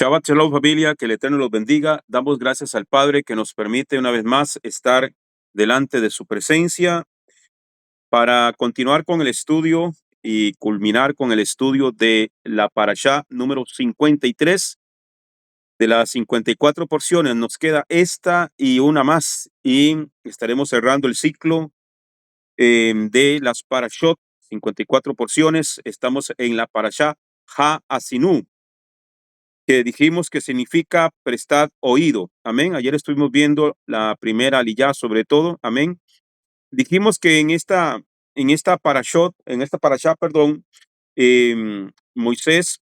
Shabbat Shalom, familia, que el Eterno los bendiga. Damos gracias al Padre que nos permite una vez más estar delante de su presencia para continuar con el estudio y culminar con el estudio de la parashá número 53. De las 54 porciones nos queda esta y una más y estaremos cerrando el ciclo de las parashot, 54 porciones. Estamos en la parashá Ha-Asinu, que dijimos que significa prestad oído. Amén. Ayer estuvimos viendo la primera aliyá sobre todo. Amén. Dijimos que en esta parashá, perdón, Moisés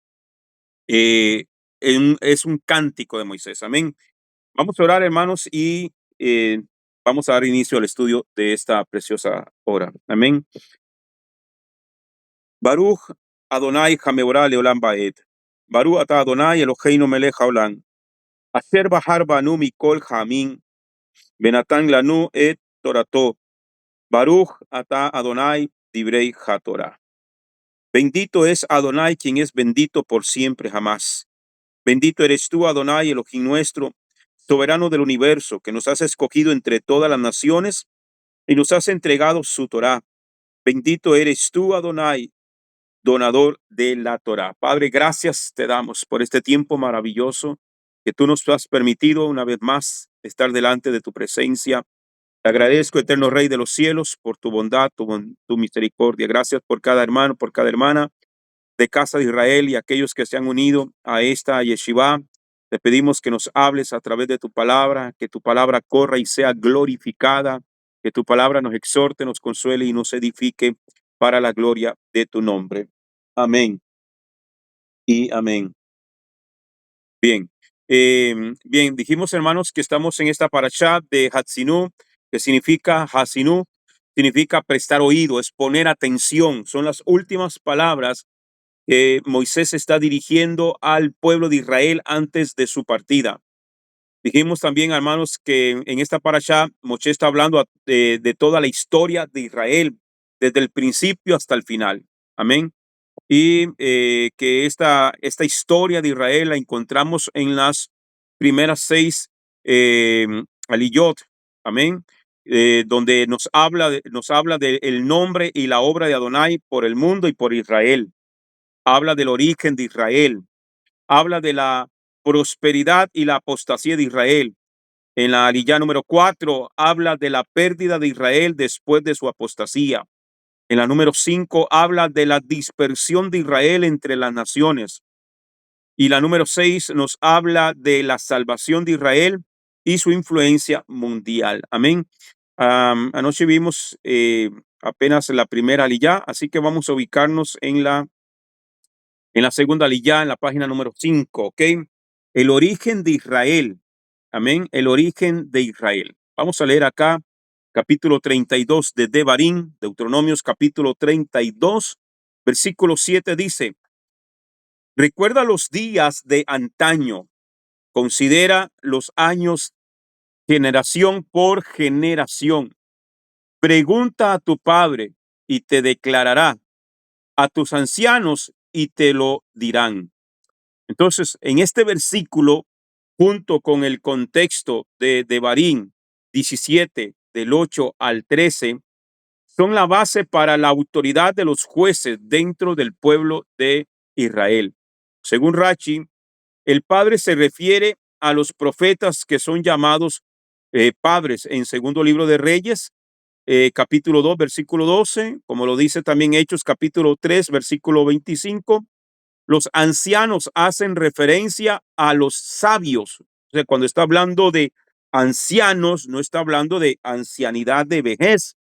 es un cántico de Moisés. Amén. Vamos a orar, hermanos, y vamos a dar inicio al estudio de esta preciosa hora. Amén. Baruch Adonai Hameorah Leolam Baed. Baruch ata Adonai Eloheinu melech haolam. Asher bahar banu mikol hamim, benatan lanu et torato. Baruch ata Adonai divrei hatorah. Bendito es Adonai, quien es bendito por siempre jamás. Bendito eres tú, Adonai, Elohim nuestro, soberano del universo, que nos has escogido entre todas las naciones y nos has entregado su Torah. Bendito eres tú, Adonai, donador de la Torah. Padre, gracias te damos por este tiempo maravilloso que tú nos has permitido una vez más estar delante de tu presencia. Te agradezco, eterno Rey de los cielos, por tu bondad, tu misericordia. Gracias por cada hermano, por cada hermana de Casa de Israel y aquellos que se han unido a esta yeshiva. Te pedimos que nos hables a través de tu palabra, que tu palabra corra y sea glorificada, que tu palabra nos exhorte, nos consuele y nos edifique para la gloria de tu nombre. Amén y amén. Bien, bien, dijimos, hermanos, que estamos en esta parashá de Hatsinu, que significa Hasinu, significa prestar oído, es poner atención. Son las últimas palabras que Moisés está dirigiendo al pueblo de Israel antes de su partida. Dijimos también, hermanos, que en esta parashá Moshe está hablando de toda la historia de Israel, desde el principio hasta el final. Amén. Y que esta historia de Israel la encontramos en las primeras 6 aliyot, amén, donde nos habla del nombre y la obra de Adonai por el mundo y por Israel. Habla del origen de Israel, habla de la prosperidad y la apostasía de Israel. En la aliyá número 4 habla de la pérdida de Israel después de su apostasía. En la número 5 habla de la dispersión de Israel entre las naciones. Y la número 6 nos habla de la salvación de Israel y su influencia mundial. Amén. Anoche vimos apenas la primera aliyá, así que vamos a ubicarnos en la segunda aliyá, en la página número 5, ¿ok? El origen de Israel. Amén. El origen de Israel. Vamos a leer acá capítulo 32 de Devarim, Deuteronomios capítulo 32, versículo 7 dice: recuerda los días de antaño, considera los años generación por generación. Pregunta a tu padre y te declarará, a tus ancianos y te lo dirán. Entonces, en este versículo, junto con el contexto de Devarim 17, del 8 al 13, son la base para la autoridad de los jueces dentro del pueblo de Israel. Según Rashi, el padre se refiere a los profetas que son llamados padres en segundo libro de Reyes, capítulo 2, versículo 12, como lo dice también Hechos, capítulo 3, versículo 25. Los ancianos hacen referencia a los sabios. O sea, cuando está hablando de ancianos, no está hablando de ancianidad de vejez,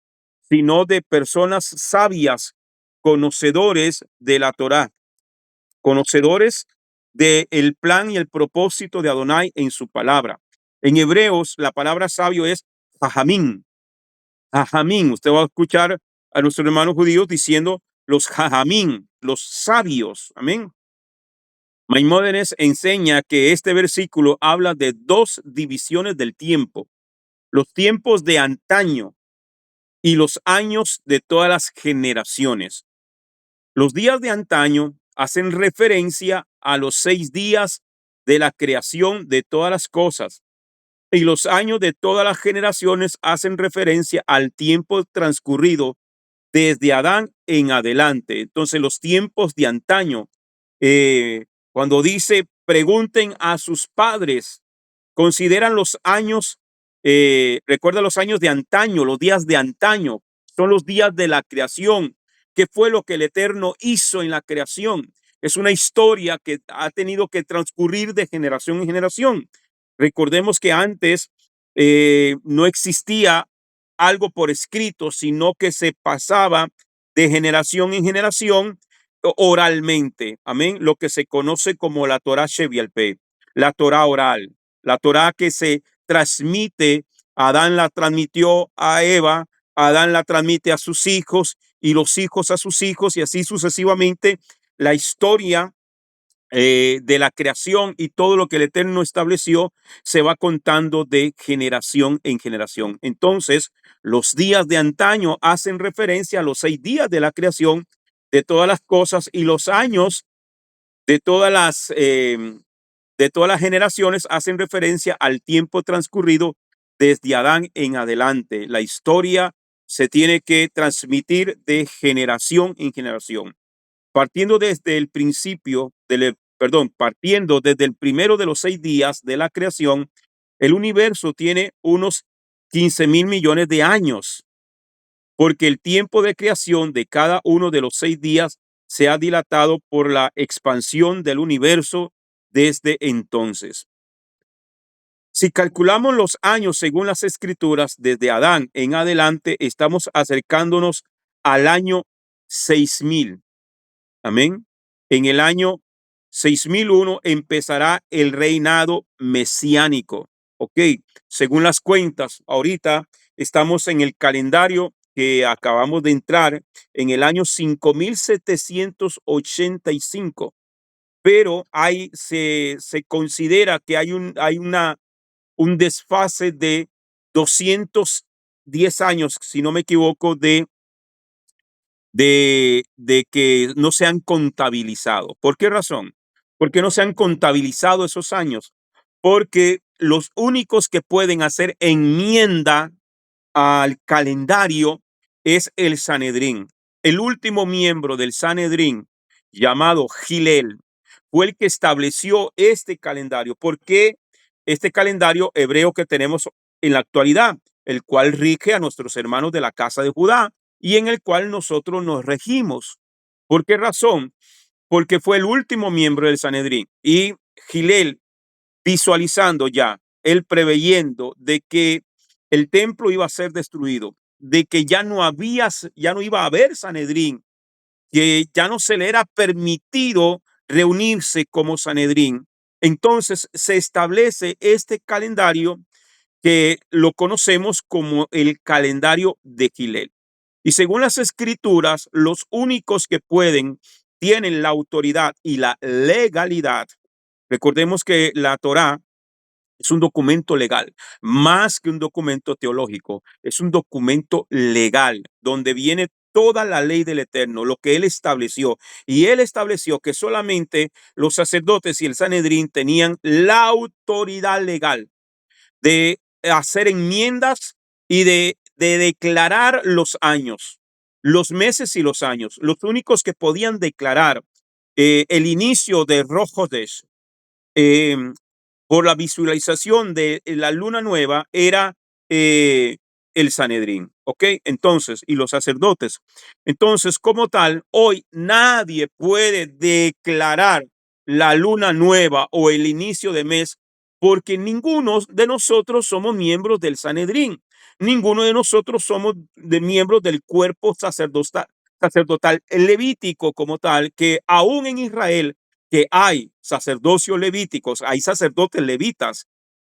sino de personas sabias, conocedores de la Torá, conocedores del plan y el propósito de Adonai en su palabra. En Hebreos, la palabra sabio es jajamín. Jajamín. Usted va a escuchar a nuestros hermanos judíos diciendo los jajamín, los sabios. Amén. Maimónides enseña que este versículo habla de dos divisiones del tiempo: los tiempos de antaño y los años de todas las generaciones. Los días de antaño hacen referencia a los 6 días de la creación de todas las cosas. Y los años de todas las generaciones hacen referencia al tiempo transcurrido desde Adán en adelante. Entonces, los tiempos de antaño, cuando dice, pregunten a sus padres, consideran los años, recuerda los años de antaño, los días de antaño, son los días de la creación. ¿Qué fue lo que el Eterno hizo en la creación? Es una historia que ha tenido que transcurrir de generación en generación. Recordemos que antes no existía algo por escrito, sino que se pasaba de generación en generación oralmente. Amén. Lo que se conoce como la Torah Shevialpeh, la Torah oral, la Torah que se transmite. Adán la transmitió a Eva, Adán la transmite a sus hijos y los hijos a sus hijos y así sucesivamente. La historia de la creación y todo lo que el Eterno estableció se va contando de generación en generación. Entonces, los días de antaño hacen referencia a los 6 días de la creación de todas las cosas y los años de de todas las generaciones hacen referencia al tiempo transcurrido desde Adán en adelante. La historia se tiene que transmitir de generación en generación. Partiendo desde el principio, partiendo desde el primero de los 6 días de la creación, el universo tiene unos 15.000 millones de años, porque el tiempo de creación de cada uno de los 6 días se ha dilatado por la expansión del universo desde entonces. Si calculamos los años según las escrituras, desde Adán en adelante, estamos acercándonos al año 6.000. Amén. En el año 6001 empezará el reinado mesiánico. Ok, según las cuentas, ahorita estamos en el calendario que acabamos de entrar en el año 5785, pero se considera que hay un desfase de 210 años, si no me equivoco, de que no se han contabilizado. ¿Por qué razón? Porque no se han contabilizado esos años. Porque los únicos que pueden hacer enmienda al calendario es el Sanedrín. El último miembro del Sanedrín, llamado Gilel, fue el que estableció este calendario. ¿Por qué este calendario hebreo que tenemos en la actualidad, el cual rige a nuestros hermanos de la casa de Judá y en el cual nosotros nos regimos? ¿Por qué razón? Porque fue el último miembro del Sanedrín y Gilel, visualizando ya, él preveyendo de que el templo iba a ser destruido, de que ya no iba a haber Sanedrín, que ya no se le era permitido reunirse como Sanedrín. Entonces se establece este calendario que lo conocemos como el calendario de Gilel. Y según las escrituras, los únicos que tienen la autoridad y la legalidad. Recordemos que la Torá es un documento legal, más que un documento teológico, es un documento legal donde viene toda la ley del Eterno, lo que él estableció. Y él estableció que solamente los sacerdotes y el Sanedrín tenían la autoridad legal de hacer enmiendas y de declarar los años, los meses y los años. Los únicos que podían declarar el inicio de Rosh Hodesh, eh, por la visualización de la luna nueva, era el Sanedrín, ¿ok? Entonces, y los sacerdotes. Entonces, como tal, hoy nadie puede declarar la luna nueva o el inicio de mes porque ninguno de nosotros somos miembros del Sanedrín. Ninguno de nosotros somos miembros del cuerpo sacerdotal levítico como tal, que aún en Israel que hay sacerdocios levíticos, hay sacerdotes levitas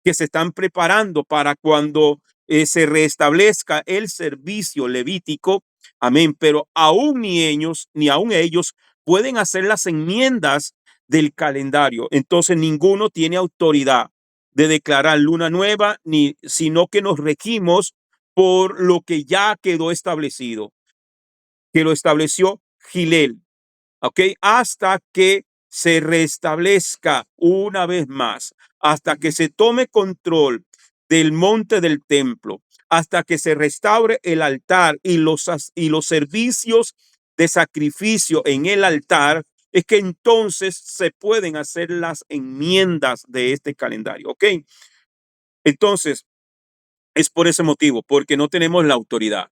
que se están preparando para cuando se restablezca el servicio levítico. Amén. Pero aún ni aún ellos pueden hacer las enmiendas del calendario. Entonces ninguno tiene autoridad de declarar luna nueva, sino que nos regimos por lo que ya quedó establecido, que lo estableció Gilel. ¿Ok? Hasta que se restablezca una vez más, hasta que se tome control del monte del templo, hasta que se restaure el altar y los servicios de sacrificio en el altar, es que entonces se pueden hacer las enmiendas de este calendario. ¿Ok? Entonces, es por ese motivo, porque no tenemos la autoridad.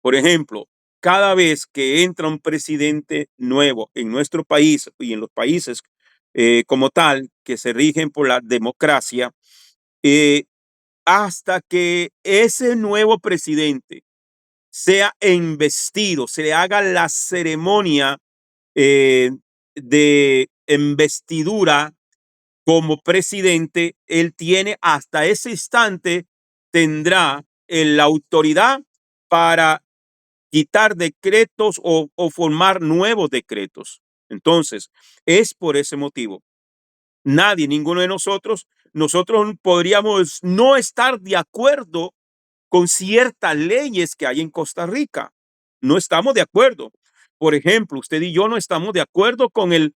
Por ejemplo, cada vez que entra un presidente nuevo en nuestro país y en los países como tal, que se rigen por la democracia, eh, hasta que ese nuevo presidente sea investido, se le haga la ceremonia eh, de investidura como presidente, él tiene hasta ese instante, tendrá la autoridad para quitar decretos o formar nuevos decretos. Entonces, es por ese motivo. Nadie, ninguno de nosotros podríamos no estar de acuerdo con ciertas leyes que hay en Costa Rica. No estamos de acuerdo. Por ejemplo, usted y yo no estamos de acuerdo con el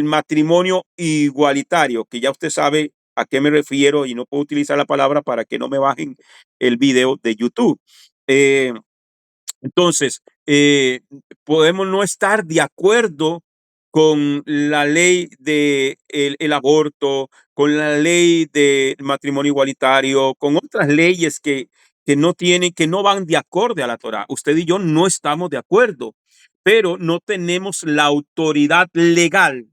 matrimonio igualitario, que ya usted sabe a qué me refiero y no puedo utilizar la palabra para que no me bajen el video de YouTube. Eh, entonces, podemos no estar de acuerdo con la ley de el aborto, con la ley de matrimonio igualitario, con otras leyes que no tienen, que no van de acorde a la Torá. Usted y yo no estamos de acuerdo, pero no tenemos la autoridad legal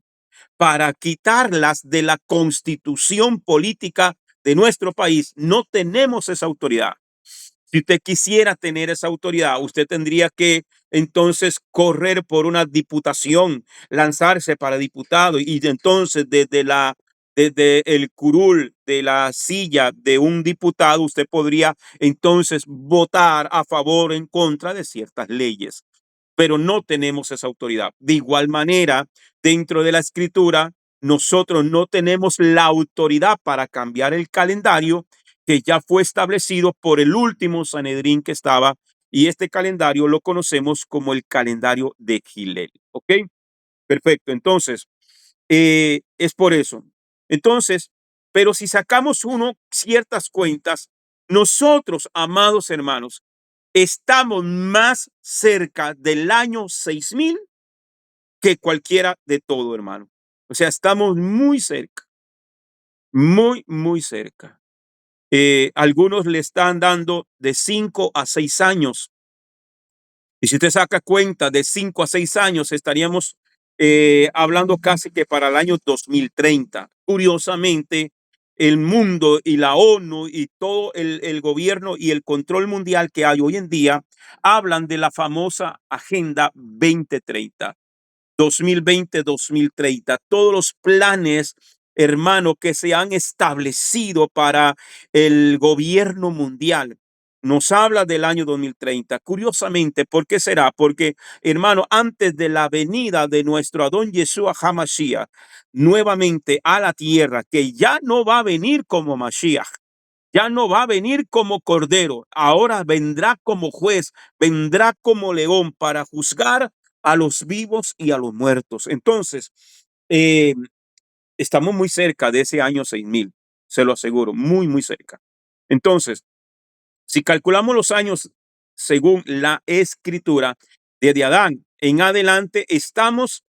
para quitarlas de la constitución política de nuestro país. No tenemos esa autoridad. Si usted quisiera tener esa autoridad, usted tendría que entonces correr por una diputación, lanzarse para diputado y entonces desde el curul de la silla de un diputado, usted podría entonces votar a favor o en contra de ciertas leyes, pero no tenemos esa autoridad. De igual manera, dentro de la escritura, nosotros no tenemos la autoridad para cambiar el calendario que ya fue establecido por el último Sanedrín que estaba, y este calendario lo conocemos como el calendario de Gilel. ¿Ok? Perfecto. Entonces, es por eso. Entonces, pero si sacamos ciertas cuentas, nosotros, amados hermanos, estamos más cerca del año 6000 que cualquiera de todo, hermano. O sea, estamos muy cerca, muy, muy cerca. Algunos le están dando de 5 a 6 años. Y si usted saca cuenta de 5 a 6 años, estaríamos hablando casi que para el año 2030. Curiosamente, el mundo y la ONU y todo el gobierno y el control mundial que hay hoy en día hablan de la famosa Agenda 2030. 2020-2030, todos los planes, hermano, que se han establecido para el gobierno mundial. Nos habla del año 2030. Curiosamente, ¿por qué será? Porque, hermano, antes de la venida de nuestro Adón Yeshua HaMashiach nuevamente a la tierra, que ya no va a venir como Mashiach, ya no va a venir como cordero, ahora vendrá como juez, vendrá como león para juzgar a los vivos y a los muertos. Entonces, eh, estamos muy cerca de ese año 6000, se lo aseguro, muy, muy cerca. Entonces, si calculamos los años según la escritura, desde Adán en adelante, estamos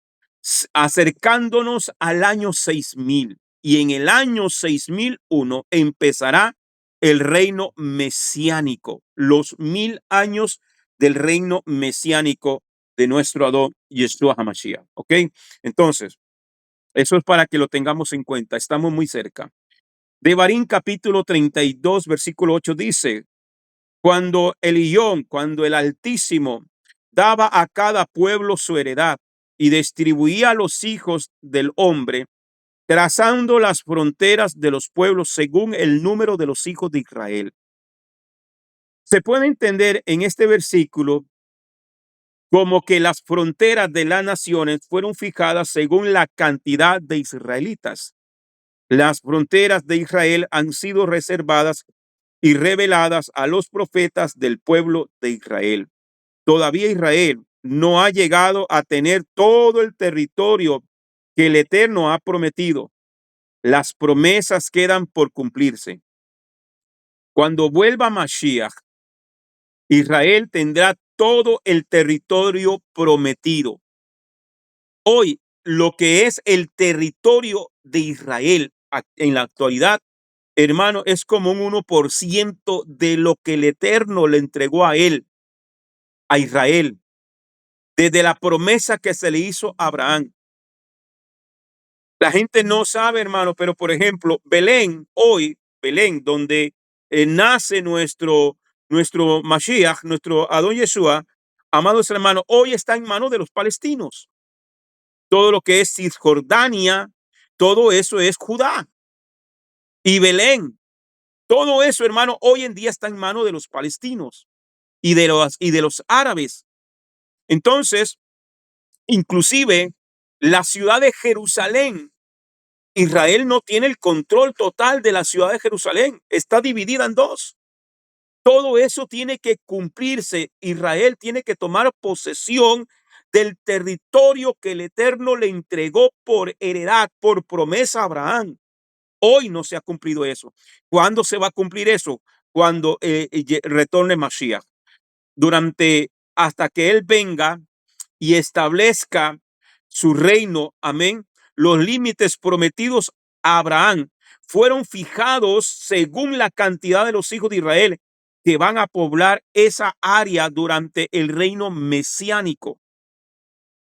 acercándonos al año 6000 y en el año 6001 empezará el reino mesiánico, los 1000 años del reino mesiánico de nuestro Adón Yeshua HaMashiach. ¿Ok? Entonces, eso es para que lo tengamos en cuenta. Estamos muy cerca. Devarim capítulo 32, versículo 8 dice: cuando el Altísimo daba a cada pueblo su heredad y distribuía a los hijos del hombre, trazando las fronteras de los pueblos según el número de los hijos de Israel. Se puede entender en este versículo como que las fronteras de las naciones fueron fijadas según la cantidad de israelitas. Las fronteras de Israel han sido reservadas y reveladas a los profetas del pueblo de Israel. Todavía Israel no ha llegado a tener todo el territorio que el Eterno ha prometido. Las promesas quedan por cumplirse. Cuando vuelva Mashiach, Israel tendrá todo el territorio prometido. Hoy, lo que es el territorio de Israel en la actualidad, hermano, es como un 1% de lo que el Eterno le entregó a él, a Israel, desde la promesa que se le hizo a Abraham. La gente no sabe, hermano, pero por ejemplo, Belén, hoy, Belén, donde nace nuestro Mashiach, nuestro Adón Yeshua, amados hermanos, hoy está en manos de los palestinos. Todo lo que es Cisjordania, todo eso es Judá. Y Belén, todo eso, hermano, hoy en día está en manos de los palestinos y de los árabes. Entonces, inclusive la ciudad de Jerusalén, Israel no tiene el control total de la ciudad de Jerusalén, está dividida en dos. Todo eso tiene que cumplirse. Israel tiene que tomar posesión del territorio que el Eterno le entregó por heredad, por promesa a Abraham. Hoy no se ha cumplido eso. ¿Cuándo se va a cumplir eso? Cuando retorne Mashiach. Hasta que él venga y establezca su reino. Amén. Los límites prometidos a Abraham fueron fijados según la cantidad de los hijos de Israel que van a poblar esa área durante el reino mesiánico.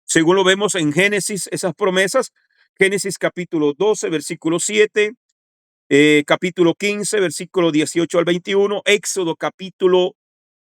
Según lo vemos en Génesis, esas promesas, Génesis capítulo 12, versículo 7, capítulo 15, versículo 18 al 21, Éxodo capítulo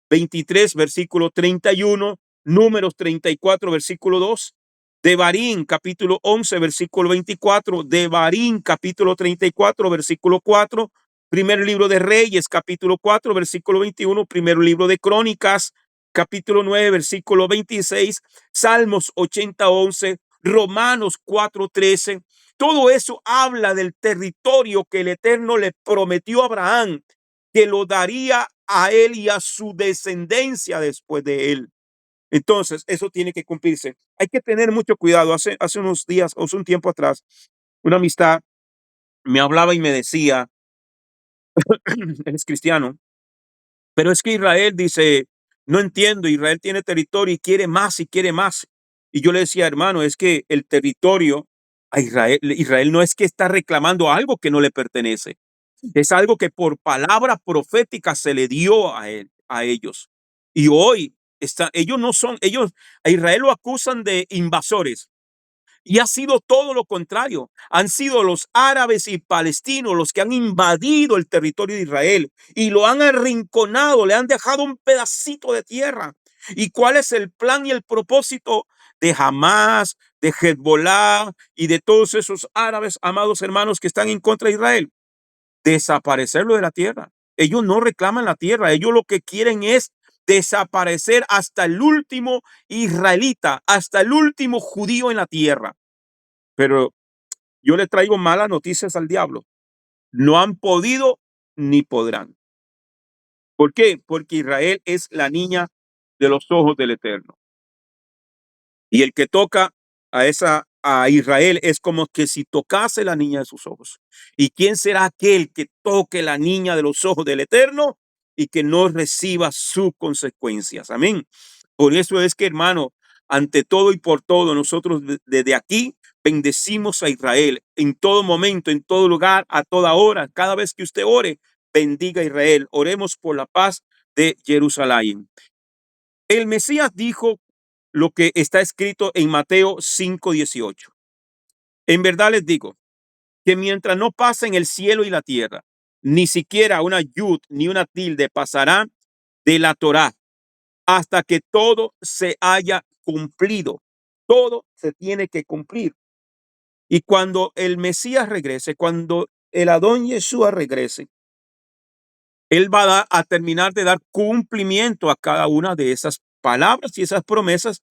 23, versículo 31, Números 34, versículo 2, Devarim, capítulo 11, versículo 24, Devarim, capítulo 34, versículo 4, primer libro de Reyes, capítulo 4, versículo 21, primer libro de Crónicas, capítulo 9, versículo 26, Salmos 80, 11, Romanos 4, 13. Todo eso habla del territorio que el Eterno le prometió a Abraham, que lo daría a él y a su descendencia después de él. Entonces, eso tiene que cumplirse. Hay que tener mucho cuidado. Hace unos días, o hace un tiempo atrás, una amistad me hablaba y me decía, él es cristiano, pero es que Israel dice, no entiendo, Israel tiene territorio y quiere más y quiere más. Y yo le decía, hermano, es que el territorio a Israel no es que está reclamando algo que no le pertenece. Es algo que por palabra profética se le dio a él, a ellos. Y hoy ellos no son, ellos a Israel lo acusan de invasores. Y ha sido todo lo contrario. Han sido los árabes y palestinos los que han invadido el territorio de Israel y lo han arrinconado, le han dejado un pedacito de tierra. ¿Y cuál es el plan y el propósito de Hamás, de Hezbollah y de todos esos árabes, amados hermanos, que están en contra de Israel? Desaparecerlo de la tierra. Ellos no reclaman la tierra, ellos lo que quieren es desaparecer hasta el último israelita, hasta el último judío en la tierra. Pero yo le traigo malas noticias al diablo. No han podido ni podrán. ¿Por qué? Porque Israel es la niña de los ojos del Eterno. Y el que toca a Israel es como que si tocase la niña de sus ojos. ¿Y quién será aquel que toque la niña de los ojos del Eterno y que no reciba sus consecuencias? Amén. Por eso es que, hermano, ante todo y por todo, nosotros desde aquí bendecimos a Israel en todo momento, en todo lugar, a toda hora. Cada vez que usted ore, bendiga a Israel. Oremos por la paz de Jerusalén. El Mesías dijo lo que está escrito en Mateo 5:18. En verdad les digo que mientras no pasen el cielo y la tierra, ni siquiera una yud ni una tilde pasará de la Torá hasta que todo se haya cumplido. Todo se tiene que cumplir. Y cuando el Mesías regrese, cuando el Adón Yeshua regrese, él va a terminar de dar cumplimiento a cada una de esas palabras y esas promesas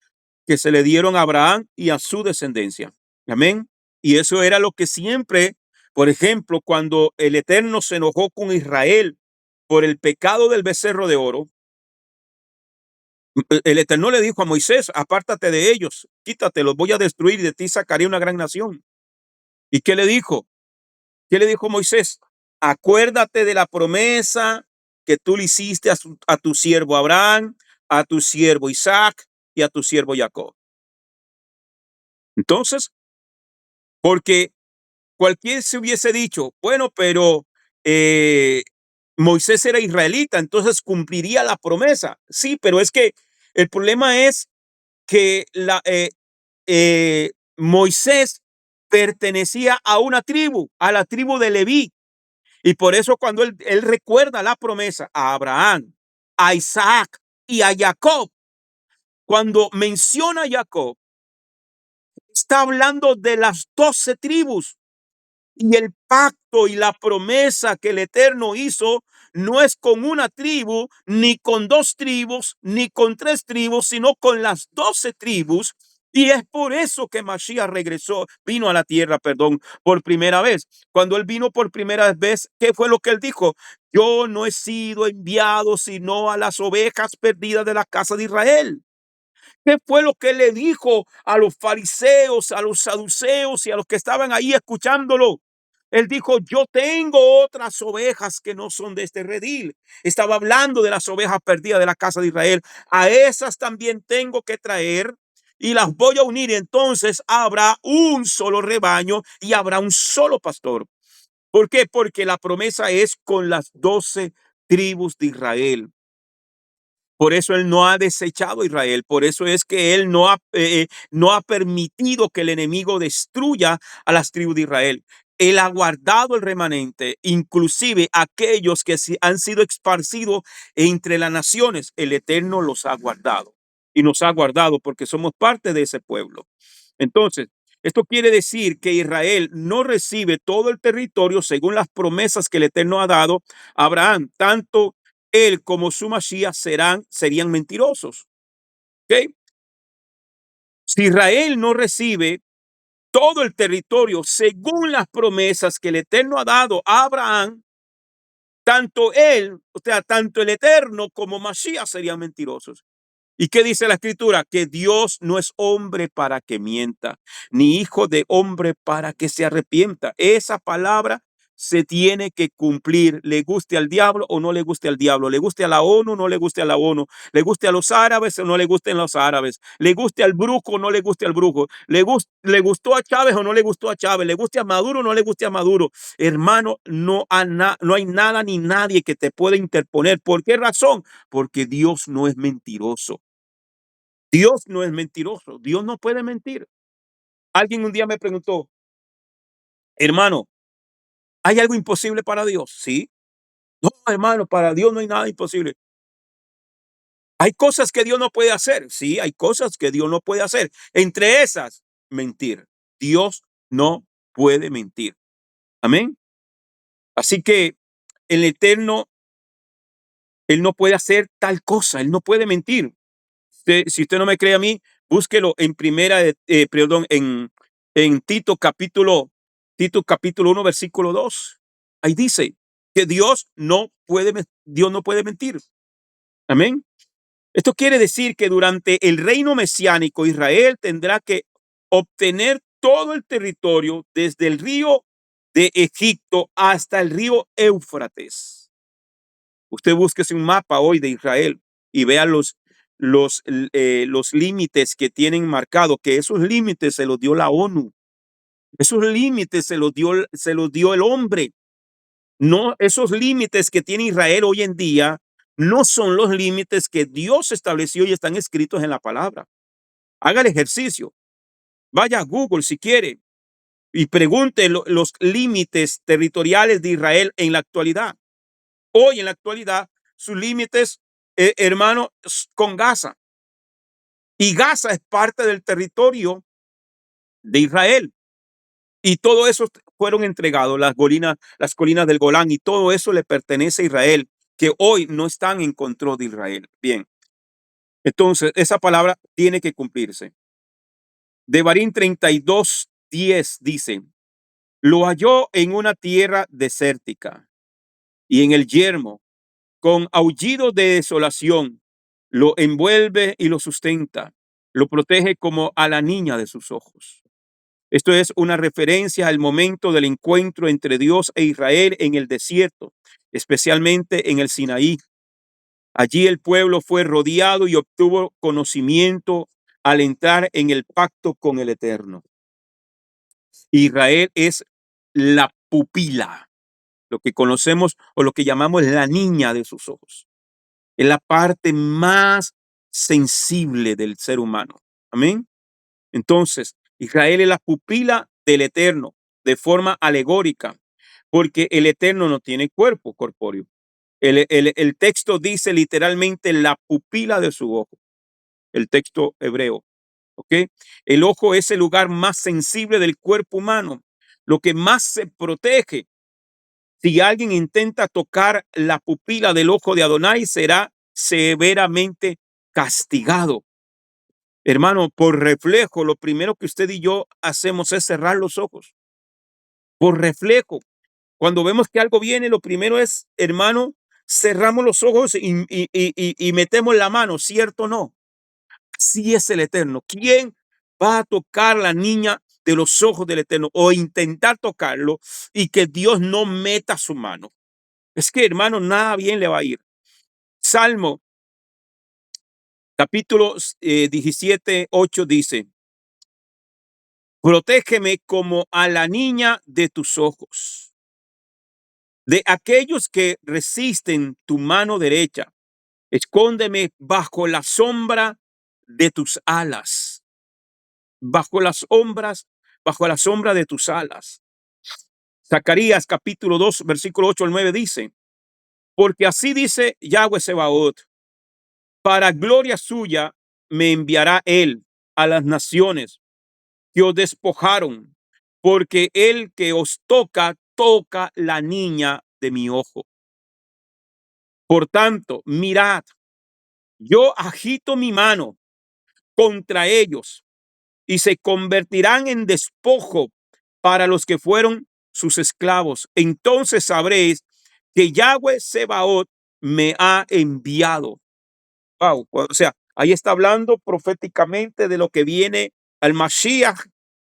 que se le dieron a Abraham y a su descendencia. Amén. Y eso era lo que siempre, por ejemplo, cuando el Eterno se enojó con Israel por el pecado del becerro de oro, El Eterno le dijo a Moisés, apártate de ellos, quítate, los voy a destruir y de ti sacaré una gran nación. ¿Y qué le dijo? ¿Qué le dijo Moisés? Acuérdate de la promesa que tú le hiciste a tu siervo Abraham, a tu siervo Isaac y a tu siervo Jacob. Entonces, porque cualquiera se hubiese dicho, bueno, pero eh, Moisés era israelita, entonces cumpliría la promesa. Sí, pero es que el problema es que Moisés pertenecía a una tribu, a la tribu de Leví. Y por eso cuando él recuerda la promesa a Abraham, a Isaac y a Jacob, cuando menciona a Jacob, está hablando de las 12 tribus. Y el pacto y la promesa que el Eterno hizo no es con una tribu, ni con dos tribus, ni con tres tribus, sino con las 12 tribus. Y es por eso que Mashiach vino a la tierra, perdón, por primera vez. Cuando él vino por primera vez, ¿qué fue lo que él dijo? Yo no he sido enviado sino a las ovejas perdidas de la casa de Israel. ¿Qué fue lo que le dijo a los fariseos, a los saduceos y a los que estaban ahí escuchándolo? Él dijo, yo tengo otras ovejas que no son de este redil. Estaba hablando de las ovejas perdidas de la casa de Israel. A esas también tengo que traer y las voy a unir. Entonces habrá un solo rebaño y habrá un solo pastor. ¿Por qué? Porque la promesa es con las 12 tribus de Israel. Por eso él no ha desechado a Israel. Por eso es que él no ha permitido que el enemigo destruya a las tribus de Israel. Él ha guardado el remanente, inclusive aquellos que han sido esparcidos entre las naciones. El Eterno los ha guardado y nos ha guardado porque somos parte de ese pueblo. Entonces, esto quiere decir que Israel no recibe todo el territorio según las promesas que el Eterno ha dado a Abraham, tanto él como su Mashiach serían mentirosos. ¿Okay? Si Israel no recibe todo el territorio según las promesas que el Eterno ha dado a Abraham, tanto él, o sea, tanto el Eterno como Mashiach serían mentirosos. ¿Y qué dice la escritura? Que Dios no es hombre para que mienta, ni hijo de hombre para que se arrepienta. Esa palabra se tiene que cumplir, le guste al diablo o no le guste al diablo, le guste a la ONU o no le guste a la ONU, le guste a los árabes o no le gusten los árabes, le guste al brujo o no le guste al brujo, le gustó a Chávez o no le gustó a Chávez, le guste a Maduro o no le guste a Maduro. Hermano, no hay nada ni nadie que te pueda interponer. ¿Por qué razón? Porque Dios no es mentiroso. Dios no es mentiroso. Dios no puede mentir. Alguien un día me preguntó, hermano, ¿hay algo imposible para Dios? Sí. No, hermano, para Dios no hay nada imposible. ¿Hay cosas que Dios no puede hacer? Sí, hay cosas que Dios no puede hacer. Entre esas, mentir. Dios no puede mentir. Amén. Así que el Eterno, Él no puede hacer tal cosa. Él no puede mentir. Si usted no me cree a mí, búsquelo en en Tito capítulo 1, versículo 2. Ahí dice que Dios no puede mentir. Amén. Esto quiere decir que durante el reino mesiánico, Israel tendrá que obtener todo el territorio desde el río de Egipto hasta el río Éufrates. Usted búsquese un mapa hoy de Israel y vea los límites que tienen marcado, que esos límites se los dio la ONU. Esos límites se los dio el hombre. No, esos límites que tiene Israel hoy en día no son los límites que Dios estableció y están escritos en la palabra. Haga el ejercicio. Vaya a Google si quiere y pregunte los límites territoriales de Israel en la actualidad. Hoy en la actualidad, sus límites, hermano, con Gaza. Y Gaza es parte del territorio de Israel. Y todo eso fueron entregados, las colinas del Golán, y todo eso le pertenece a Israel, que hoy no están en control de Israel. Bien, entonces esa palabra tiene que cumplirse. Devarim 32:10 dice, lo halló en una tierra desértica y en el yermo, con aullido de desolación. lo envuelve y lo sustenta, lo protege como a la niña de sus ojos. Esto es una referencia al momento del encuentro entre Dios e Israel en el desierto, especialmente en el Sinaí. Allí el pueblo fue rodeado y obtuvo conocimiento al entrar en el pacto con el Eterno. Israel es la pupila, lo que conocemos o lo que llamamos la niña de sus ojos. Es la parte más sensible del ser humano. Amén. Entonces, Israel es la pupila del Eterno de forma alegórica, porque el Eterno no tiene cuerpo corpóreo. El texto dice literalmente la pupila de su ojo, el texto hebreo. ¿Ok? El ojo es el lugar más sensible del cuerpo humano, lo que más se protege. Si alguien intenta tocar la pupila del ojo de Adonai, será severamente castigado. Hermano, por reflejo, lo primero que usted y yo hacemos es cerrar los ojos. Por reflejo. Cuando vemos que algo viene, lo primero es, hermano, cerramos los ojos y metemos la mano, ¿cierto o no? Así es el Eterno. ¿Quién va a tocar la niña de los ojos del Eterno o intentar tocarlo y que Dios no meta su mano? Es que, hermano, nada bien le va a ir. Salmo capítulo 17:8 dice: protégeme como a la niña de tus ojos, de aquellos que resisten tu mano derecha. Escóndeme bajo la sombra de tus alas, bajo las sombras, bajo la sombra de tus alas. Zacarías capítulo 2, versículo 8 al 9 dice: porque así dice Yahweh Sebaot, para gloria suya me enviará él a las naciones que os despojaron, porque el que os toca, toca la niña de mi ojo. Por tanto, mirad, yo agito mi mano contra ellos y se convertirán en despojo para los que fueron sus esclavos. Entonces sabréis que Yahweh Sebaot me ha enviado. Wow. O sea, ahí está hablando proféticamente de lo que viene al Mashiach.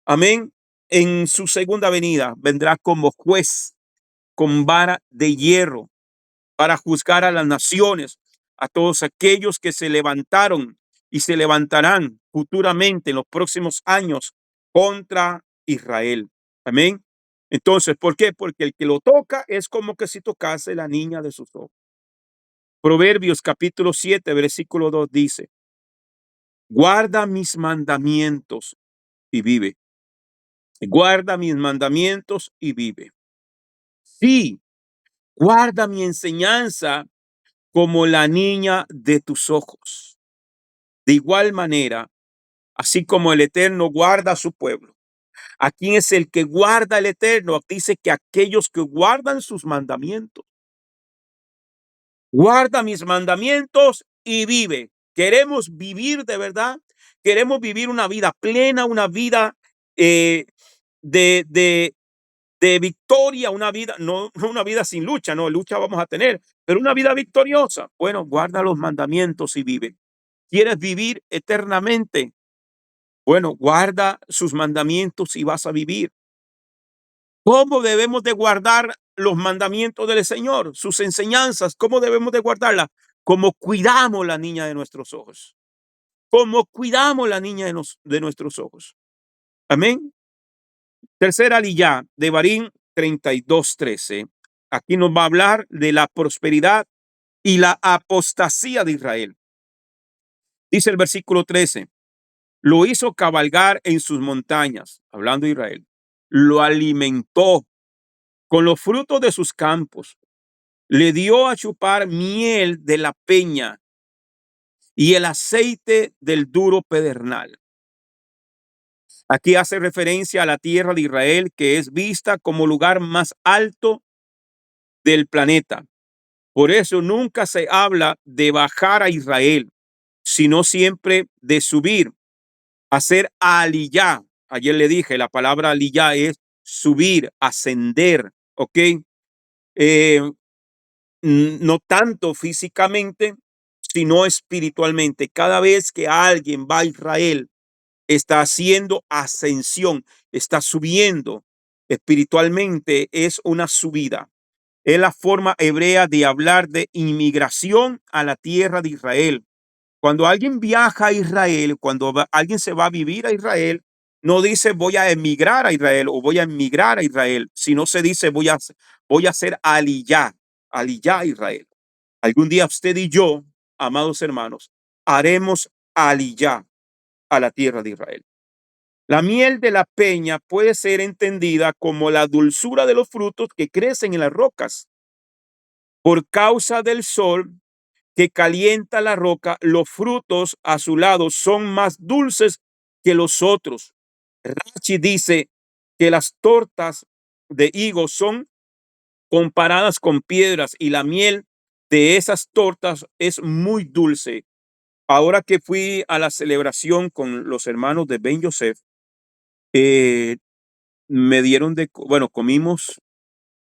Amén. En su segunda venida vendrá como juez con vara de hierro para juzgar a las naciones, a todos aquellos que se levantaron y se levantarán futuramente en los próximos años contra Israel. Amén. Entonces, ¿por qué? Porque el que lo toca es como que si tocase la niña de sus ojos. Proverbios capítulo 7, versículo 2 dice: guarda mis mandamientos y vive. Guarda mis mandamientos y vive. Sí, guarda mi enseñanza como la niña de tus ojos. De igual manera, así como el Eterno guarda a su pueblo, ¿a quién es el que guarda el Eterno? Dice que aquellos que guardan sus mandamientos. Guarda mis mandamientos y vive. Queremos vivir de verdad. Queremos vivir una vida plena, una vida de, de victoria, una vida, no una vida sin lucha, no, lucha vamos a tener, pero una vida victoriosa. Bueno, guarda los mandamientos y vive. ¿Quieres vivir eternamente? Bueno, guarda sus mandamientos y vas a vivir. ¿Cómo debemos de guardar los mandamientos del Señor? Sus enseñanzas, ¿cómo debemos de guardarlas? Como cuidamos la niña de nuestros ojos. Como cuidamos la niña de nuestros ojos. Amén. Tercera aliyá de Barín 32:13. Aquí nos va a hablar de la prosperidad y la apostasía de Israel. Dice el versículo 13: lo hizo cabalgar en sus montañas, hablando de Israel. Lo alimentó con los frutos de sus campos. Le dio a chupar miel de la peña y el aceite del duro pedernal. Aquí hace referencia a la tierra de Israel, que es vista como lugar más alto del planeta. Por eso nunca se habla de bajar a Israel, sino siempre de subir, hacer aliyá. Ayer le dije, la palabra aliyá es subir, ascender, ¿ok? No tanto físicamente, sino espiritualmente. Cada vez que alguien va a Israel, está haciendo ascensión, está subiendo. Espiritualmente es una subida. Es la forma hebrea de hablar de inmigración a la tierra de Israel. Cuando alguien viaja a Israel, cuando alguien se va a vivir a Israel, no dice voy a emigrar a Israel o voy a emigrar a Israel, sino se dice voy a hacer aliyá a Israel. Algún día usted y yo, amados hermanos, haremos aliyá a la tierra de Israel. La miel de la peña puede ser entendida como la dulzura de los frutos que crecen en las rocas. Por causa del sol que calienta la roca, los frutos a su lado son más dulces que los otros. Rachi dice que las tortas de higo son comparadas con piedras y la miel de esas tortas es muy dulce. Ahora que fui a la celebración con los hermanos de Ben Yosef, eh, me dieron bueno, comimos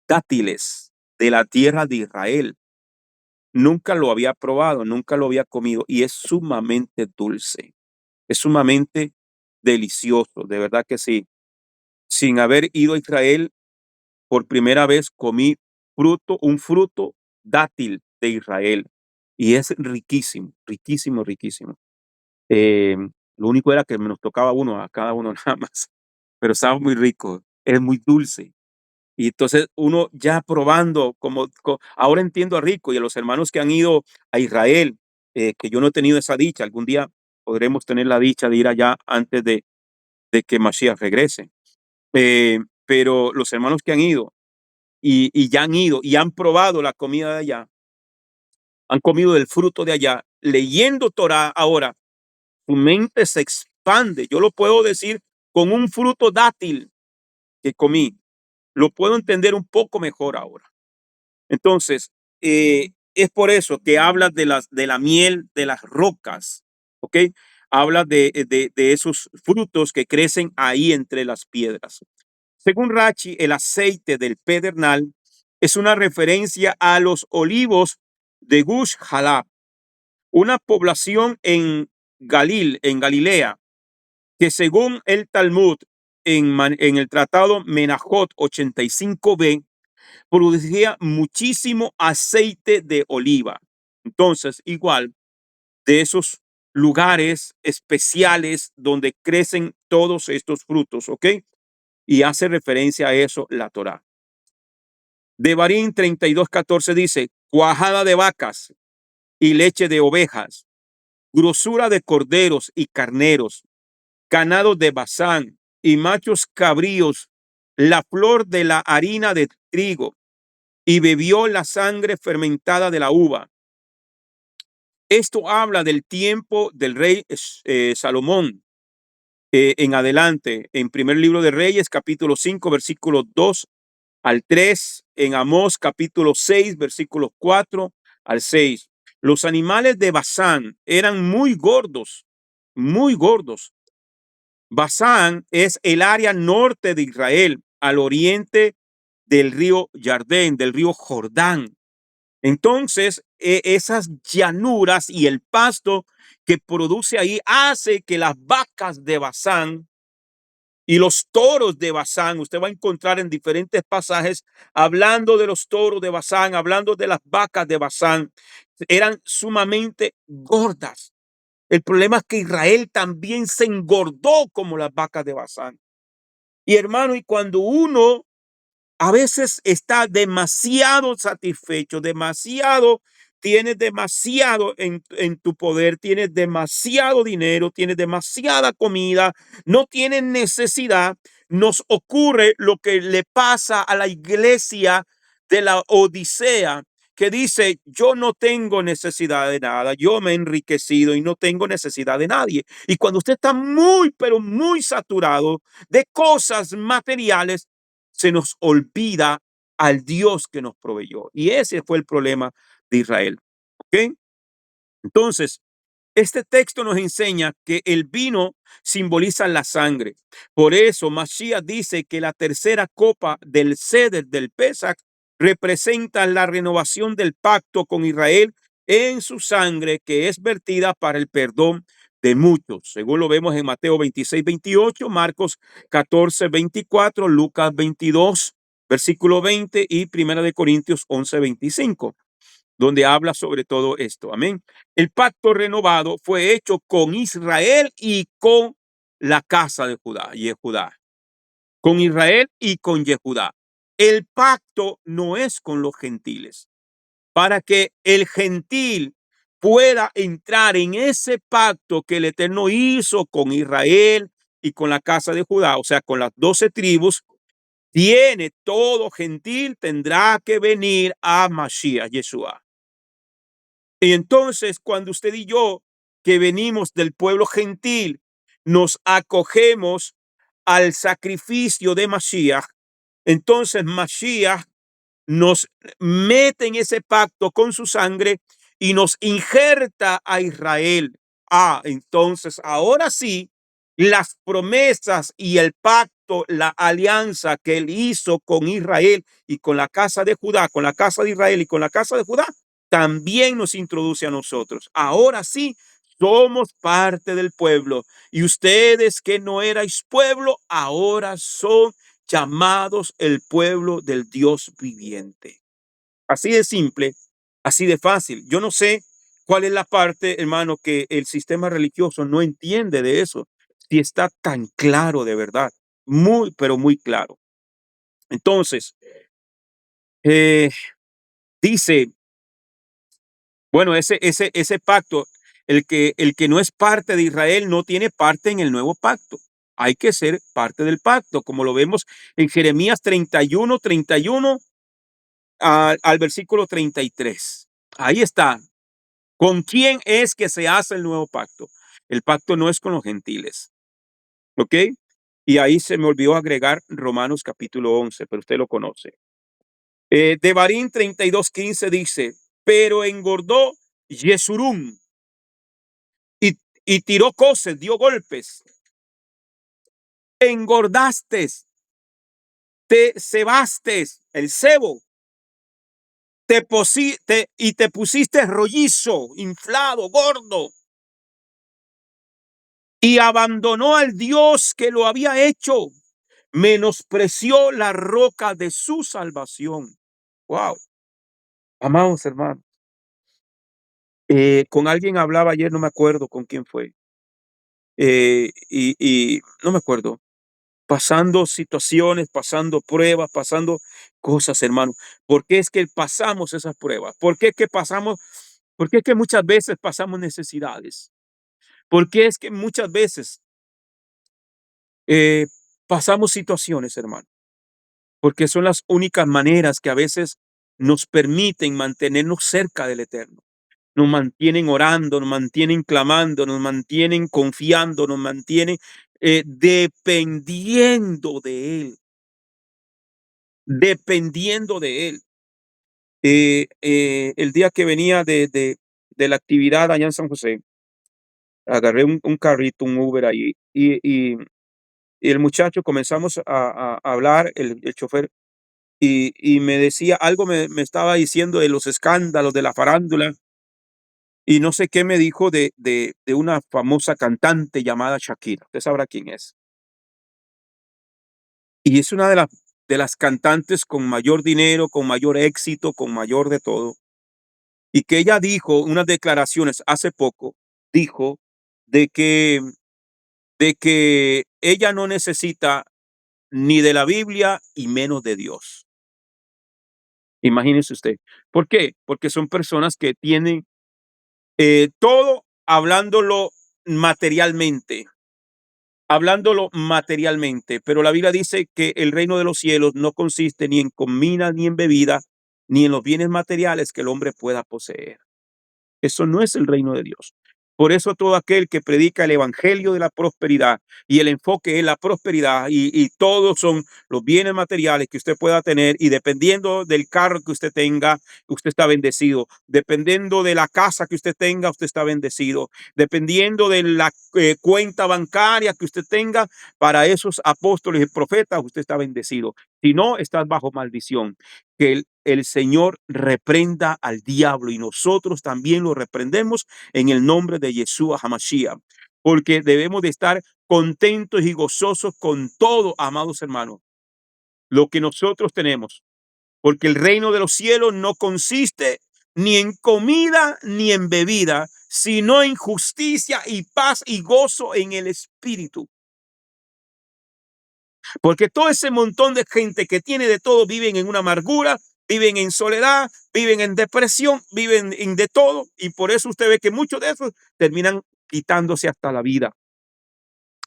dátiles de la tierra de Israel. Nunca lo había probado, nunca lo había comido y es sumamente dulce, es sumamente delicioso, de verdad que sí. Sin haber ido a Israel, por primera vez comí un fruto dátil de Israel y es riquísimo, riquísimo, riquísimo. Eh, lo único era que nos tocaba a cada uno nada más, pero estaba muy rico, es muy dulce. Y entonces uno ya probando, ahora entiendo a Rico y a los hermanos que han ido a Israel, que yo no he tenido esa dicha. Algún día podremos tener la dicha de ir allá antes de que Mashiach regrese. Pero los hermanos que han ido y ya han ido y han probado la comida de allá, han comido del fruto de allá, leyendo Torah ahora, su mente se expande. Yo lo puedo decir con un fruto dátil que comí. Lo puedo entender un poco mejor ahora. Entonces, es por eso que habla de la miel de las rocas, ¿ok? Habla de esos frutos que crecen ahí entre las piedras. Según Rachi, el aceite del pedernal es una referencia a los olivos de Gush Halab, una población en Galilea, que según el Talmud, en el tratado Menachot 85b, producía muchísimo aceite de oliva. Entonces, igual de esos lugares especiales donde crecen todos estos frutos, ¿ok? Y hace referencia a eso la Torá. Devarim 32:14 dice, cuajada de vacas y leche de ovejas, grosura de corderos y carneros, ganado de Basán y machos cabríos, la flor de la harina de trigo, y bebió la sangre fermentada de la uva. Esto habla del tiempo del rey Salomón en adelante, en primer libro de Reyes, capítulo 5, versículos 2 al 3, en Amós, capítulo 6, versículos 4 al 6. Los animales de Basán eran muy gordos, muy gordos. Basán es el área norte de Israel, al oriente del río Jardén, del río Jordán. Entonces, esas llanuras y el pasto que produce ahí hace que las vacas de Basán y los toros de Basán, usted va a encontrar en diferentes pasajes hablando de los toros de Basán, hablando de las vacas de Basán, eran sumamente gordas. El problema es que Israel también se engordó como las vacas de Basán. Y hermano, y cuando uno a veces está demasiado satisfecho, tienes demasiado en tu poder, tienes demasiado dinero, tienes demasiada comida, no tienes necesidad. Nos ocurre lo que le pasa a la iglesia de la Odisea, que dice, yo no tengo necesidad de nada, yo me he enriquecido y no tengo necesidad de nadie. Y cuando usted está muy, pero muy saturado de cosas materiales, se nos olvida al Dios que nos proveyó. Y ese fue el problema de Israel. ¿Ok? Entonces, este texto nos enseña que el vino simboliza la sangre. Por eso Mashiach dice que la tercera copa del Seder del Pesach representa la renovación del pacto con Israel en su sangre que es vertida para el perdón de muchos, según lo vemos en Mateo 26:28, Marcos 14:24, Lucas 22, versículo 20 y Primera de Corintios 11:25, donde habla sobre todo esto. Amén. El pacto renovado fue hecho con Israel y con la casa de Judá, Yehudá, con Israel y con Yehudá. El pacto no es con los gentiles. Para que el gentil pueda entrar en ese pacto que el Eterno hizo con Israel y con la casa de Judá, o sea, con las 12 tribus, todo gentil tendrá que venir a Mashiach, Yeshua. Y entonces, cuando usted y yo, que venimos del pueblo gentil, nos acogemos al sacrificio de Mashiach, entonces Mashiach nos mete en ese pacto con su sangre y nos injerta a Israel. Entonces ahora sí, las promesas y el pacto, la alianza que él hizo con Israel y con la casa de Judá, con la casa de Israel y con la casa de Judá, también nos introduce a nosotros. Ahora sí, somos parte del pueblo, y ustedes que no erais pueblo, ahora son llamados el pueblo del Dios viviente. Así de simple, así de fácil. Yo no sé cuál es la parte, hermano, que el sistema religioso no entiende de eso, si está tan claro de verdad, muy, pero muy claro. Entonces, eh, dice, bueno, ese pacto, el que no es parte de Israel no tiene parte en el nuevo pacto. Hay que ser parte del pacto, como lo vemos en Jeremías 31:31 al versículo 33. Ahí está. ¿Con quién es que se hace el nuevo pacto? El pacto no es con los gentiles. ¿Ok? Y ahí se me olvidó agregar Romanos capítulo 11, pero usted lo conoce. Devarim 32:15 dice, pero engordó Yesurún y tiró coces, dio golpes. Engordaste, te cebaste, el cebo, y te pusiste rollizo, inflado, gordo, y abandonó al Dios que lo había hecho, menospreció la roca de su salvación. Wow, amados hermanos. Con alguien hablaba ayer, no me acuerdo con quién fue, y no me acuerdo, pasando situaciones, pasando pruebas, pasando cosas, hermano. ¿Por qué es que pasamos esas pruebas? ¿Por qué es que pasamos? ¿Por qué es que muchas veces pasamos necesidades? ¿Por qué es que muchas veces eh, pasamos situaciones, hermano? Porque son las únicas maneras que a veces nos permiten mantenernos cerca del Eterno. Nos mantienen orando, nos mantienen clamando, nos mantienen confiando, nos mantienen dependiendo de Él, dependiendo de Él. El día que venía de la actividad allá en San José, agarré un carrito, un Uber ahí, y el muchacho comenzamos a hablar, el chofer, y me decía, algo me estaba diciendo de los escándalos de la farándula, y no sé qué me dijo de una famosa cantante llamada Shakira. Usted sabrá quién es. Y es una de las cantantes con mayor dinero, con mayor éxito, con mayor de todo. Y que ella dijo unas declaraciones hace poco, dijo de que, de que ella no necesita ni de la Biblia y menos de Dios. Imagínese usted. ¿Por qué? Porque son personas que tienen todo hablándolo materialmente, pero la Biblia dice que el reino de los cielos no consiste ni en comida ni en bebida, ni en los bienes materiales que el hombre pueda poseer. Eso no es el reino de Dios. Por eso todo aquel que predica el evangelio de la prosperidad y el enfoque en la prosperidad y todos son los bienes materiales que usted pueda tener, y dependiendo del carro que usted tenga, usted está bendecido. Dependiendo de la casa que usted tenga, usted está bendecido. Dependiendo de la cuenta bancaria que usted tenga, para esos apóstoles y profetas, usted está bendecido. Si no, estás bajo maldición. Que el Señor reprenda al diablo y nosotros también lo reprendemos en el nombre de Yeshua HaMashiach, porque debemos de estar contentos y gozosos con todo, amados hermanos, lo que nosotros tenemos, porque el reino de los cielos no consiste ni en comida ni en bebida, sino en justicia y paz y gozo en el Espíritu. Porque todo ese montón de gente que tiene de todo viven en una amargura, viven en soledad, viven en depresión, viven en de todo. Y por eso usted ve que muchos de esos terminan quitándose hasta la vida.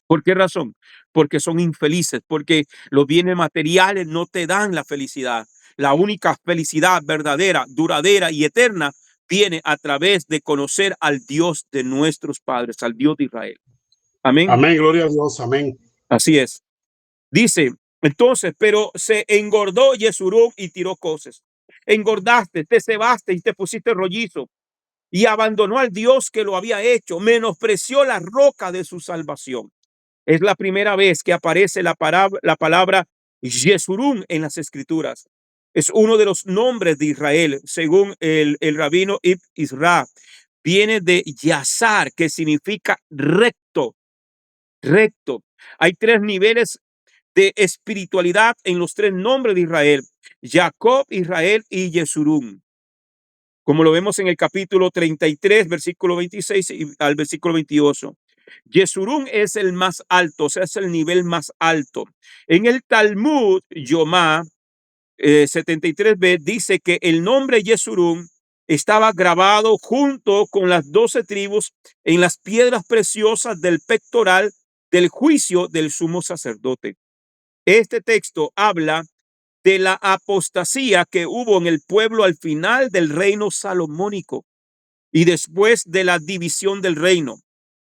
¿Por qué razón? Porque son infelices, porque los bienes materiales no te dan la felicidad. La única felicidad verdadera, duradera y eterna viene a través de conocer al Dios de nuestros padres, al Dios de Israel. Amén. Amén, gloria a Dios, amén. Así es. Dice, entonces, pero se engordó Yesurún y tiró cosas. Engordaste, te cebaste y te pusiste rollizo y abandonó al Dios que lo había hecho, menospreció la roca de su salvación. Es la primera vez que aparece la palabra Yesurún en las escrituras. Es uno de los nombres de Israel, según el rabino Ibn Isra. Viene de Yazar, que significa recto, recto. Hay tres niveles de espiritualidad en los tres nombres de Israel: Jacob, Israel y Yesurún. Como lo vemos en el capítulo 33, versículo 26 y al versículo 28. Yesurún es el más alto, o sea, es el nivel más alto. En el Talmud, Yomá 73b dice que el nombre Yesurún estaba grabado junto con las 12 tribus en las piedras preciosas del pectoral del juicio del sumo sacerdote. Este texto habla de la apostasía que hubo en el pueblo al final del reino salomónico y después de la división del reino.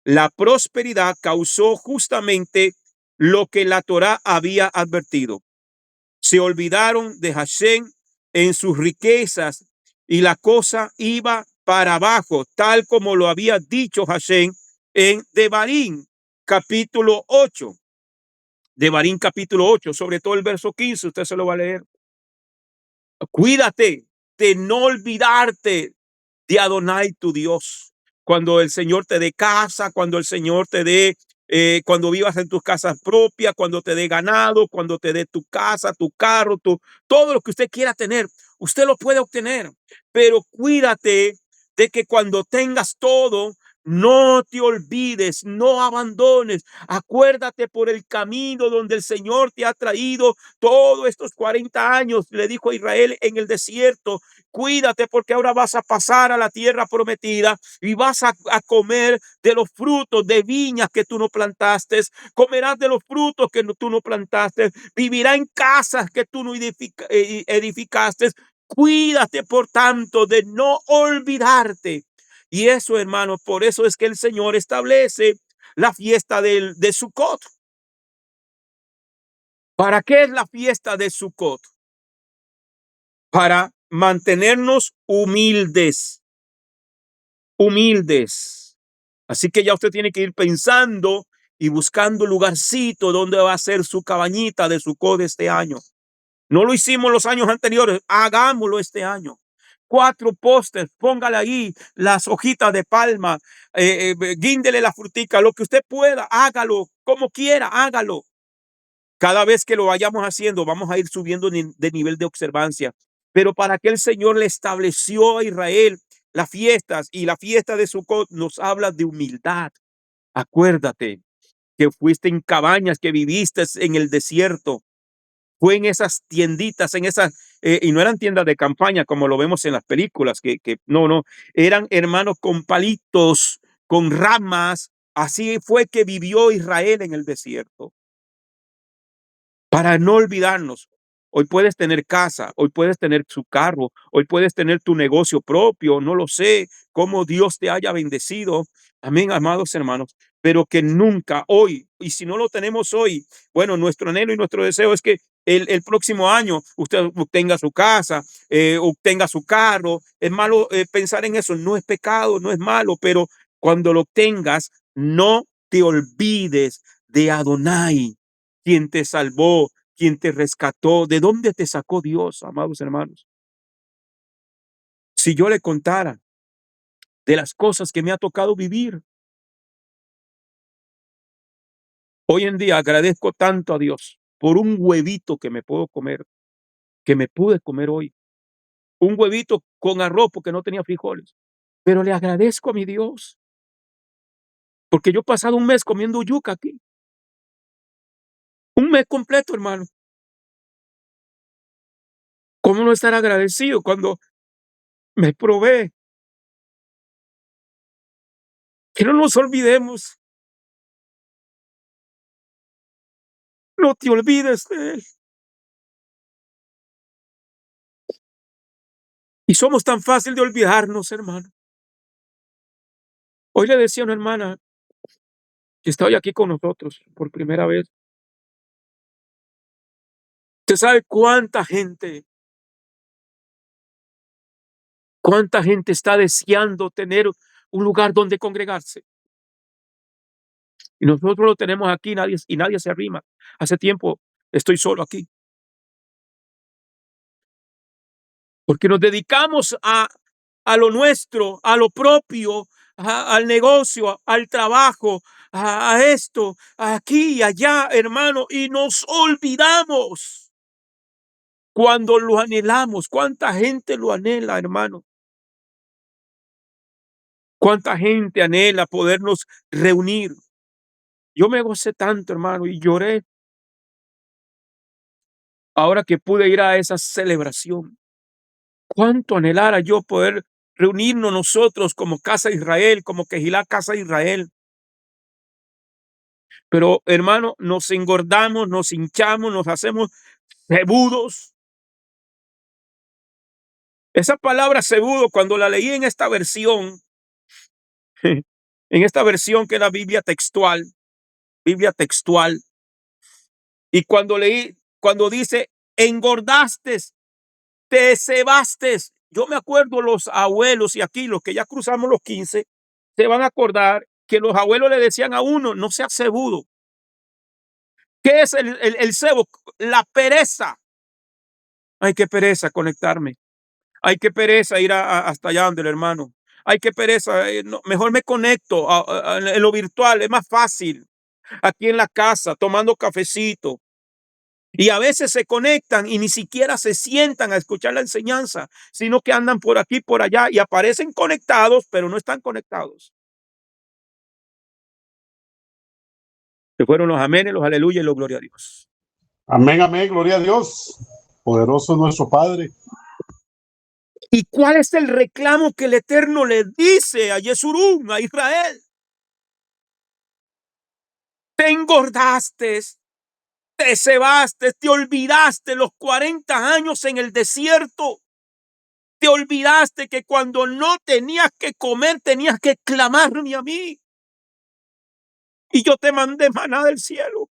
La prosperidad causó justamente lo que la Torá había advertido. Se olvidaron de Hashem en sus riquezas y la cosa iba para abajo, tal como lo había dicho Hashem en Devarim, capítulo 8. Devarim, capítulo 8, sobre todo el verso 15, usted se lo va a leer. Cuídate de no olvidarte de Adonai, tu Dios. Cuando el Señor te dé casa, cuando el Señor te dé, cuando vivas en tus casas propias, cuando te dé ganado, cuando te dé tu casa, tu carro, todo lo que usted quiera tener, usted lo puede obtener. Pero cuídate de que cuando tengas todo, no te olvides, no abandones. Acuérdate por el camino donde el Señor te ha traído todos estos 40 años. Le dijo a Israel en el desierto: cuídate porque ahora vas a pasar a la tierra prometida y vas a comer de los frutos de viñas que tú no plantaste, comerás de los frutos que tú no plantaste, vivirás en casas que tú no edificaste. Cuídate, por tanto, de no olvidarte. Y eso, hermanos, por eso es que el Señor establece la fiesta de Sukkot. ¿Para qué es la fiesta de Sukkot? Para mantenernos humildes, humildes. Así que ya usted tiene que ir pensando y buscando un lugarcito donde va a ser su cabañita de Sukkot este año. No lo hicimos los años anteriores, hagámoslo este año. 4 postes, póngale ahí las hojitas de palma, guíndele la frutica, lo que usted pueda, hágalo, como quiera, hágalo. Cada vez que lo vayamos haciendo, vamos a ir subiendo de nivel de observancia. Pero para que el Señor le estableció a Israel las fiestas, y la fiesta de Sukkot nos habla de humildad. Acuérdate que fuiste en cabañas, que viviste en el desierto. Fue en esas tienditas, en esas, y no eran tiendas de campaña como lo vemos en las películas, no, eran, hermanos, con palitos, con ramas. Así fue que vivió Israel en el desierto. Para no olvidarnos, hoy puedes tener casa, hoy puedes tener su carro, hoy puedes tener tu negocio propio, no lo sé, cómo Dios te haya bendecido. Amén, amados hermanos, pero que nunca hoy, y si no lo tenemos hoy, bueno, nuestro anhelo y nuestro deseo es que el próximo año usted obtenga su casa, obtenga su carro. Es malo pensar en eso, no es pecado, no es malo, pero cuando lo obtengas, no te olvides de Adonai, quien te salvó, quien te rescató. ¿De dónde te sacó Dios, amados hermanos? Si yo le contara de las cosas que me ha tocado vivir, hoy en día agradezco tanto a Dios por un huevito que me puedo comer, que me pude comer hoy. Un huevito con arroz porque no tenía frijoles. Pero le agradezco a mi Dios, porque yo he pasado un mes comiendo yuca aquí. Un mes completo, hermano. ¿Cómo no estar agradecido cuando me provee? Que no nos olvidemos. No te olvides de Él. Y somos tan fácil de olvidarnos, hermano. Hoy le decía a una hermana que está hoy aquí con nosotros por primera vez. ¿Usted sabe cuánta gente está deseando tener un lugar donde congregarse? Y nosotros lo tenemos aquí y nadie se arrima. Hace tiempo estoy solo aquí. Porque nos dedicamos a lo nuestro, a lo propio, al negocio, al trabajo, a esto, aquí y allá, hermano, y nos olvidamos cuando lo anhelamos. ¿Cuánta gente lo anhela, hermano? ¿Cuánta gente anhela podernos reunir? Yo me gocé tanto, hermano, y lloré ahora que pude ir a esa celebración. Cuánto anhelara yo poder reunirnos nosotros como Casa de Israel, como Quejilá Casa de Israel. Pero, hermano, nos engordamos, nos hinchamos, nos hacemos cebudos. Esa palabra cebudo, cuando la leí en esta versión, en esta versión que es la Biblia textual, y cuando dice engordaste, te cebaste. Yo me acuerdo los abuelos y aquí los que ya cruzamos los 15 se van a acordar que los abuelos le decían a uno, no seas cebudo. ¿Qué es el cebo? La pereza. Ay, qué pereza conectarme. Ay, qué pereza ir hasta allá donde el hermano. Ay, qué pereza. Mejor me conecto en lo virtual, es más fácil. Aquí en la casa, tomando cafecito. Y a veces se conectan y ni siquiera se sientan a escuchar la enseñanza, sino que andan por aquí, por allá y aparecen conectados, pero no están conectados. Se fueron los amenes, los aleluya y los gloria a Dios. Amén, amén, gloria a Dios. Poderoso nuestro Padre. ¿Y cuál es el reclamo que el Eterno le dice a Yesurún, a Israel? Te engordaste, te cebaste, te olvidaste los 40 años en el desierto. Te olvidaste que cuando no tenías que comer, tenías que clamarme a mí. Y yo te mandé maná del cielo.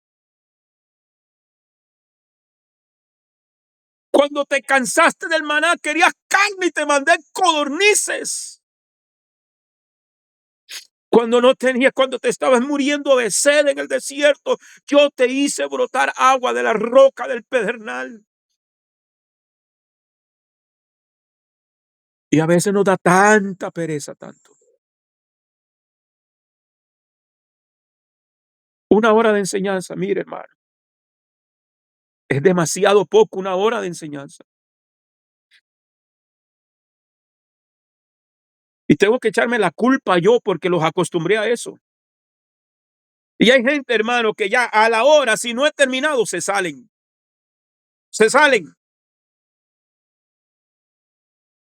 Cuando te cansaste del maná, querías carne y te mandé codornices. Cuando no tenías, cuando te estabas muriendo de sed en el desierto, yo te hice brotar agua de la roca del pedernal. Y a veces nos da tanta pereza, tanto. Una hora de enseñanza, mire, hermano. Es demasiado poco una hora de enseñanza. Y tengo que echarme la culpa yo porque los acostumbré a eso. Y hay gente, hermano, que ya a la hora, si no he terminado, se salen. Se salen.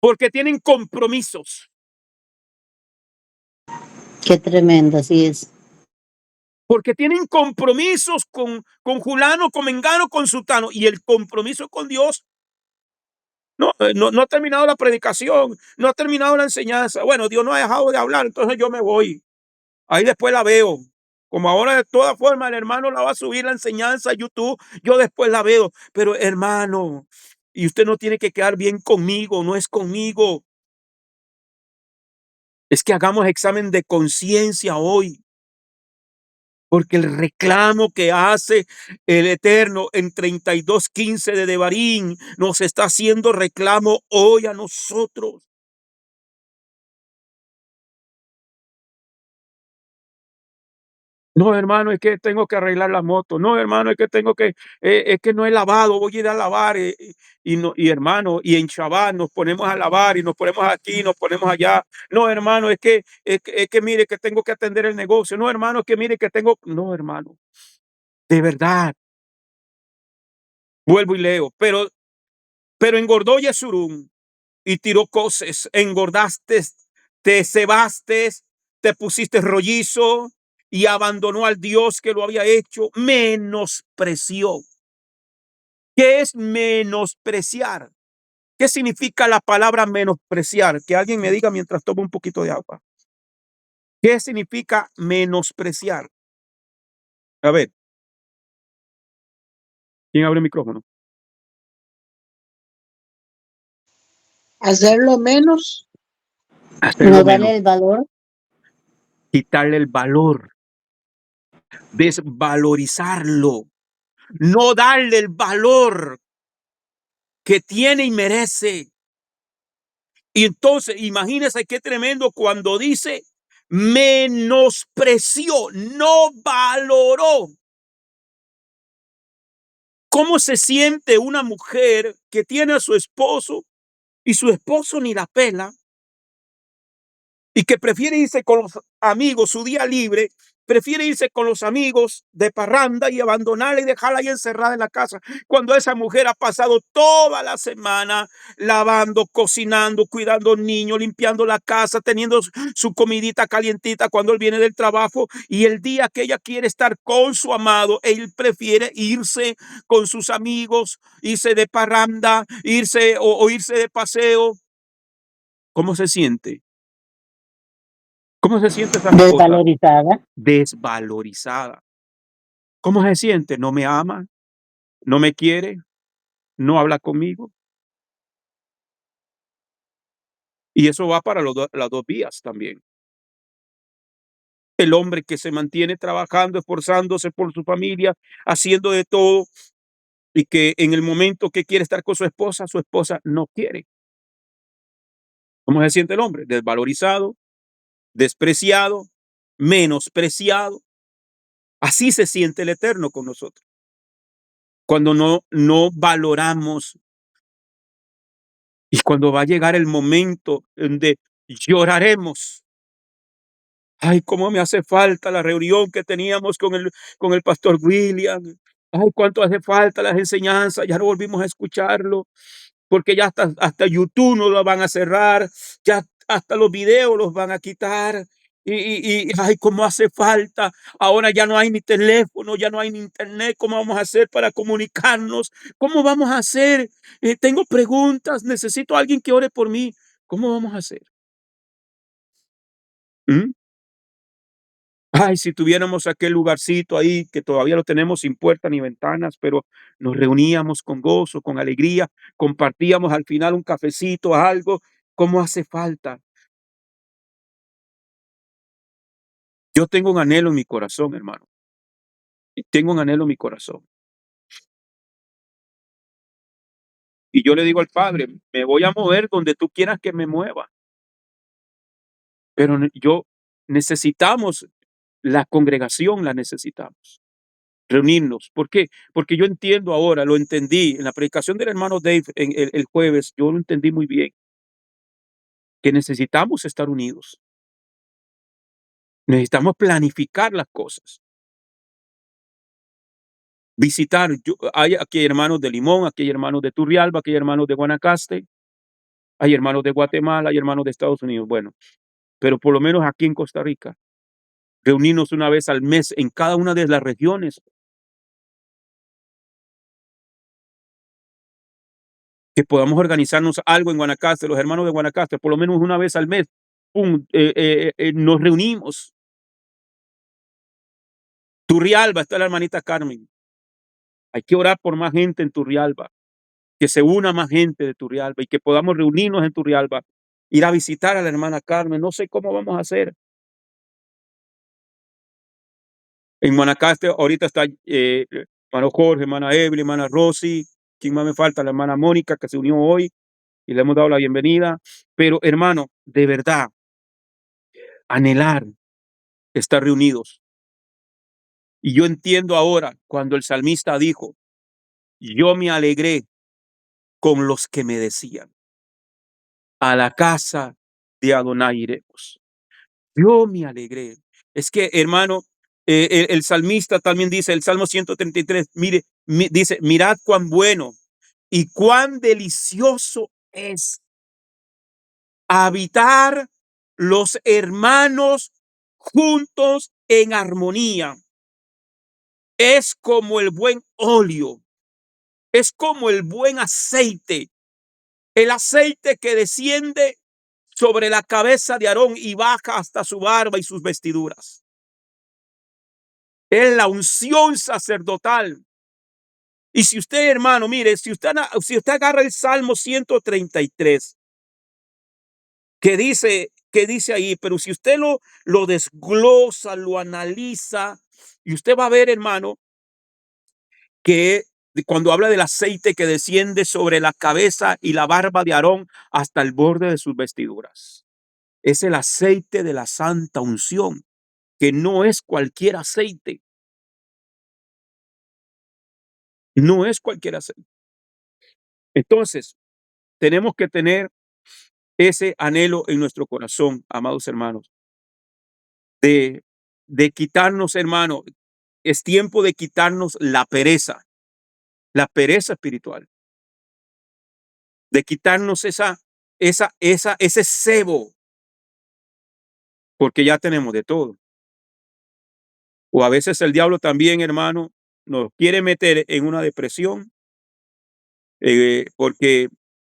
Porque tienen compromisos. Qué tremendo, así es. Porque tienen compromisos con fulano, con mengano, con sultano. Y el compromiso con Dios no ha terminado la predicación, no ha terminado la enseñanza. Bueno, Dios no ha dejado de hablar, entonces yo me voy. Ahí después la veo. Como ahora de todas formas el hermano la va a subir la enseñanza a YouTube, yo después la veo. Pero hermano, y usted no tiene que quedar bien conmigo, no es conmigo. Es que hagamos examen de conciencia hoy. Porque el reclamo que hace el Eterno en 32:15 de Devarim nos está haciendo reclamo hoy a nosotros. No, hermano, es que tengo que arreglar la moto. No, hermano, es que es que no he lavado, voy a ir a lavar. Y no, y hermano, y en Shabbat nos ponemos a lavar y nos ponemos aquí, nos ponemos allá. No, hermano, es que mire que tengo que atender el negocio. No, hermano, es que mire que tengo. No, hermano, de verdad, vuelvo y leo. Pero engordó Yesurún y tiró coces, engordaste, te cebaste, te pusiste rollizo y abandonó al Dios que lo había hecho, menospreció. ¿Qué es menospreciar? ¿Qué significa la palabra menospreciar? Que alguien me diga mientras tomo un poquito de agua. ¿Qué significa menospreciar? A ver, ¿quién abre el micrófono? Hacerlo menos. Hacerlo No menos, darle el valor, quitarle el valor, desvalorizarlo, no darle el valor que tiene y merece. Y entonces, imagínense qué tremendo cuando dice menospreció, no valoró. ¿Cómo se siente una mujer que tiene a su esposo y su esposo ni la pela? Y que prefiere irse con los amigos, su día libre, prefiere irse con los amigos de parranda y abandonarla y dejarla ahí encerrada en la casa, cuando esa mujer ha pasado toda la semana lavando, cocinando, cuidando niños, limpiando la casa, teniendo su comidita calientita cuando él viene del trabajo, y el día que ella quiere estar con su amado, él prefiere irse con sus amigos, irse de parranda, irse o irse de paseo. ¿Cómo se siente? ¿Cómo se siente esa esposa? desvalorizada. Desvalorizada. ¿Cómo se siente? No me ama, no me quiere, no habla conmigo. Y eso va para las dos vías también. El hombre que se mantiene trabajando, esforzándose por su familia, haciendo de todo, y que en el momento que quiere estar con su esposa no quiere. ¿Cómo se siente el hombre? Desvalorizado, despreciado, menospreciado. Así se siente el Eterno con nosotros. Cuando no valoramos. Y cuando va a llegar el momento donde lloraremos. Ay, cómo me hace falta la reunión que teníamos con el pastor William. Ay, cuánto hace falta las enseñanzas. Ya no volvimos a escucharlo, porque ya hasta YouTube nos lo van a cerrar. Ya hasta los videos los van a quitar. Ay, cómo hace falta. Ahora ya no hay ni teléfono, ya no hay ni internet. ¿Cómo vamos a hacer para comunicarnos? ¿Cómo vamos a hacer? Tengo preguntas, necesito a alguien que ore por mí. ¿Cómo vamos a hacer? ¿Mm? Ay, si tuviéramos aquel lugarcito ahí que todavía lo tenemos sin puertas ni ventanas, pero nos reuníamos con gozo, con alegría, compartíamos al final un cafecito, algo. ¿Cómo hace falta? Yo tengo un anhelo en mi corazón, hermano. Y tengo un anhelo en mi corazón. Y yo le digo al Padre, me voy a mover donde tú quieras que me mueva. Pero yo necesitamos la congregación, la necesitamos. Reunirnos. ¿Por qué? Porque yo entiendo ahora, lo entendí en la predicación del hermano Dave el jueves, yo lo entendí muy bien, que necesitamos estar unidos. Necesitamos planificar las cosas. Visitar. Hay aquí hermanos de Limón, aquí hay hermanos de Turrialba, aquí hay hermanos de Guanacaste, hay hermanos de Guatemala, hay hermanos de Estados Unidos. Bueno, pero por lo menos aquí en Costa Rica, reunirnos una vez al mes en cada una de las regiones. Que podamos organizarnos algo en Guanacaste, los hermanos de Guanacaste, por lo menos una vez al mes, pum, nos reunimos. Turrialba, está la hermanita Carmen. Hay que orar por más gente en Turrialba, que se una más gente de Turrialba y que podamos reunirnos en Turrialba, ir a visitar a la hermana Carmen. No sé cómo vamos a hacer. En Guanacaste ahorita está hermano Jorge, hermana Evelyn, hermana Rosy. ¿Quién más me falta? La hermana Mónica, que se unió hoy y le hemos dado la bienvenida. Pero hermano, de verdad, anhelar estar reunidos. Y yo entiendo ahora cuando el salmista dijo, yo me alegré con los que me decían, a la casa de Adonai iremos. Yo me alegré. Es que, hermano, el salmista también dice, el Salmo 133, mire, dice, mirad cuán bueno y cuán delicioso es habitar los hermanos juntos en armonía. Es como el buen óleo, es como el buen aceite, el aceite que desciende sobre la cabeza de Aarón y baja hasta su barba y sus vestiduras. Es la unción sacerdotal. Y si usted, hermano, mire, si usted agarra el Salmo 133, que dice ahí, pero si usted lo desglosa, lo analiza, y usted va a ver, hermano, que cuando habla del aceite que desciende sobre la cabeza y la barba de Aarón hasta el borde de sus vestiduras, es el aceite de la santa unción, que no es cualquier aceite, no es cualquier aceite. Entonces, tenemos que tener ese anhelo en nuestro corazón, amados hermanos, de quitarnos, hermano, es tiempo de quitarnos la pereza espiritual, de quitarnos ese cebo, porque ya tenemos de todo. O a veces el diablo también, hermano, nos quiere meter en una depresión, porque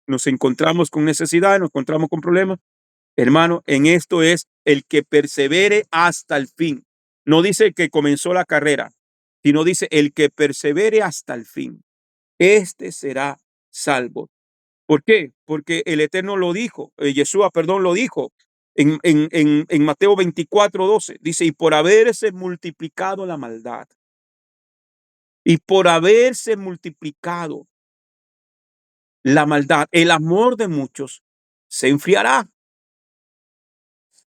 nos encontramos con necesidad, nos encontramos con problemas. Hermano, en esto es el que persevere hasta el fin. No dice el que comenzó la carrera, sino dice el que persevere hasta el fin. Este será salvo. ¿Por qué? Porque el Eterno lo dijo, Yeshua, perdón, lo dijo en Mateo 24:12. Dice, y por haberse multiplicado la maldad, y por haberse multiplicado la maldad, el amor de muchos se enfriará.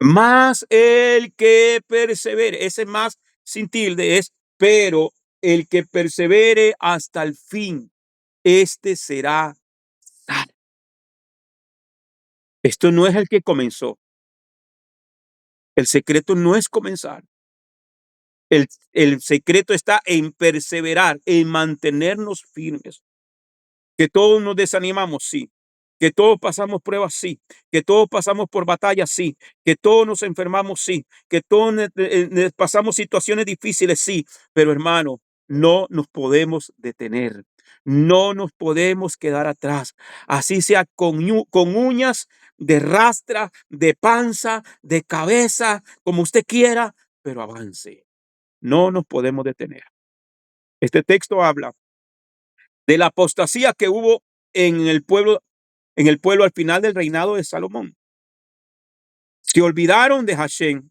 Más el que persevere, ese más sin tilde es, pero el que persevere hasta el fin, este será salvo. Esto no es el que comenzó. El secreto no es comenzar. El secreto está en perseverar, en mantenernos firmes. Que todos nos desanimamos, sí. Que todos pasamos pruebas, sí. Que todos pasamos por batallas, sí. Que todos nos enfermamos, sí. Que todos pasamos situaciones difíciles, sí. Pero hermano, no nos podemos detener. No nos podemos quedar atrás. Así sea con uñas de rastra, de panza, de cabeza, como usted quiera, pero avance. No nos podemos detener. Este texto habla de la apostasía que hubo en el pueblo al final del reinado de Salomón. Se olvidaron de Hashem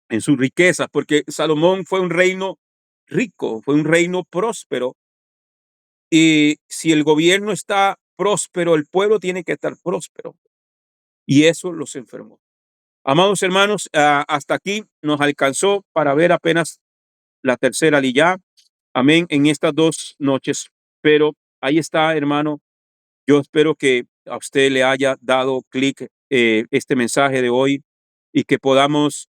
en sus riquezas, porque Salomón fue un reino rico, fue un reino próspero. Y si el gobierno está próspero, el pueblo tiene que estar próspero. Y eso los enfermó. Amados hermanos, hasta aquí nos alcanzó para ver apenas la tercera liyá. Amén, en estas 2 noches. Pero ahí está, hermano. Yo espero que a usted le haya dado clic este mensaje de hoy y que podamos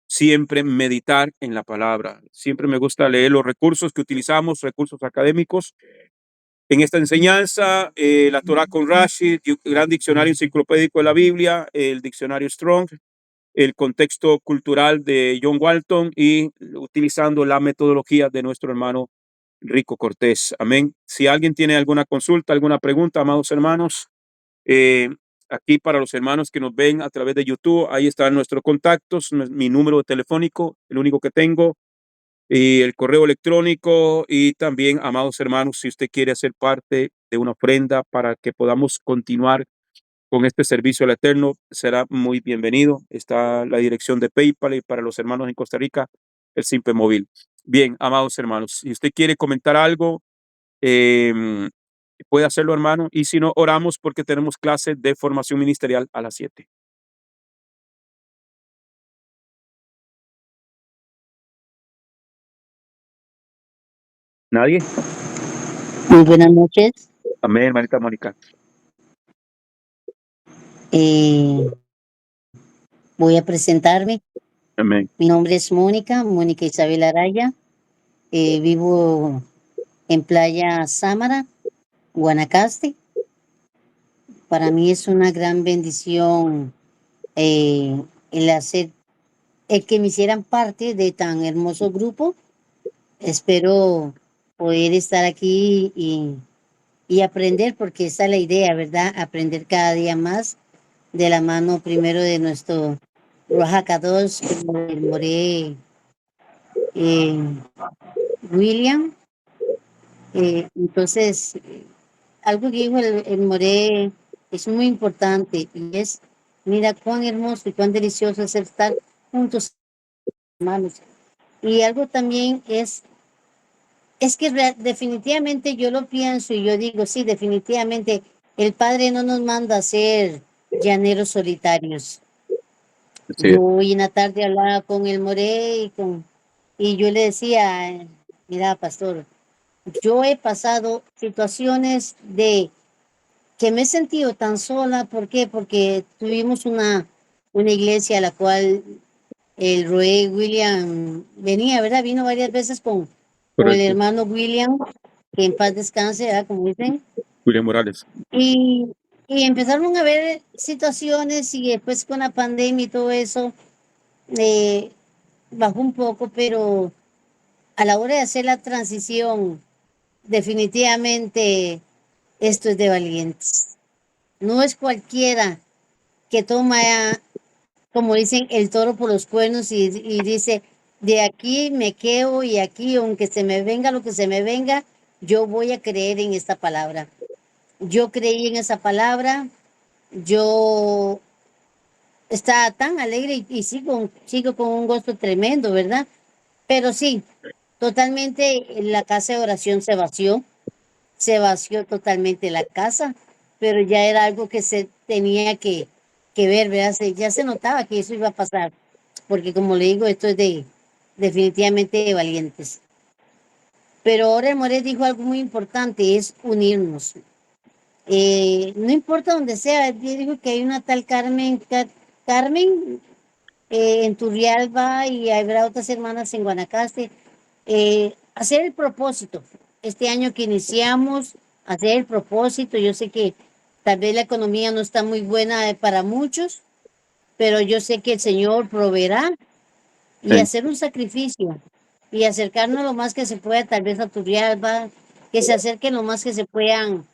siempre meditar en la palabra. Siempre me gusta leer los recursos que utilizamos, recursos académicos. En esta enseñanza, la Torah con Rashi, gran diccionario enciclopédico de la Biblia, el diccionario Strong, el contexto cultural de John Walton y utilizando la metodología de nuestro hermano Rico Cortés. Amén. Si alguien tiene alguna consulta, alguna pregunta, amados hermanos, aquí para los hermanos que nos ven a través de YouTube, ahí están nuestros contactos, mi número telefónico, el único que tengo, y el correo electrónico. Y también, amados hermanos, si usted quiere hacer parte de una ofrenda para que podamos continuar con este servicio al Eterno, será muy bienvenido. Está la dirección de PayPal y para los hermanos en Costa Rica, el Simpe Móvil. Bien, amados hermanos, si usted quiere comentar algo, puede hacerlo, hermano. Y si no, oramos porque tenemos clase de formación ministerial a las 7. ¿Nadie? Muy buenas noches. Amén, hermanita Mónica. Voy a presentarme. Amén. Mi nombre es Mónica Isabel Araya. Vivo en Playa Sámara, Guanacaste. Para mí es una gran bendición el que me hicieran parte de tan hermoso grupo. Espero poder estar aquí y aprender, porque esa es la idea, ¿verdad? Aprender cada día más de la mano primero de nuestro Oaxaca 2, el Moré William. Entonces, algo que dijo el Moré es muy importante y es, mira cuán hermoso y cuán delicioso es estar juntos, hermanos. Y algo también es que definitivamente yo lo pienso y yo digo, sí, definitivamente el Padre no nos manda a ser llaneros solitarios. Así es. Yo hoy en la tarde hablaba con el Moré y yo le decía, mira, pastor, yo he pasado situaciones de que me he sentido tan sola. ¿Por qué? Porque tuvimos una iglesia a la cual el Roe William venía, ¿verdad? Vino varias veces con el Correcto. hermano William, que en paz descanse, ¿verdad? Como dicen. William Morales. Y, y empezaron a haber situaciones y después con la pandemia y todo eso, eh, bajó un poco, pero a la hora de hacer la transición, definitivamente esto es de valientes. No es cualquiera que toma, como dicen, el toro por los cuernos y dice, de aquí me quedo y aquí, aunque se me venga lo que se me venga, yo voy a creer en esta palabra. Yo creí en esa palabra, yo estaba tan alegre y sigo con un gozo tremendo, ¿verdad? Pero sí, totalmente la casa de oración se vació totalmente la casa, pero ya era algo que se tenía que ver, ¿verdad? Ya se notaba que eso iba a pasar, porque como le digo, esto es definitivamente de valientes. Pero ahora el More dijo algo muy importante, es unirnos. No importa donde sea, yo digo que hay una tal Carmen en Turrialba y habrá otras hermanas en Guanacaste. Hacer el propósito, este año que iniciamos, hacer el propósito. Yo sé que tal vez la economía no está muy buena para muchos, pero yo sé que el Señor proveerá y Amén. hacer un sacrificio y acercarnos lo más que se pueda, tal vez a Turrialba, que se acerquen lo más que se puedan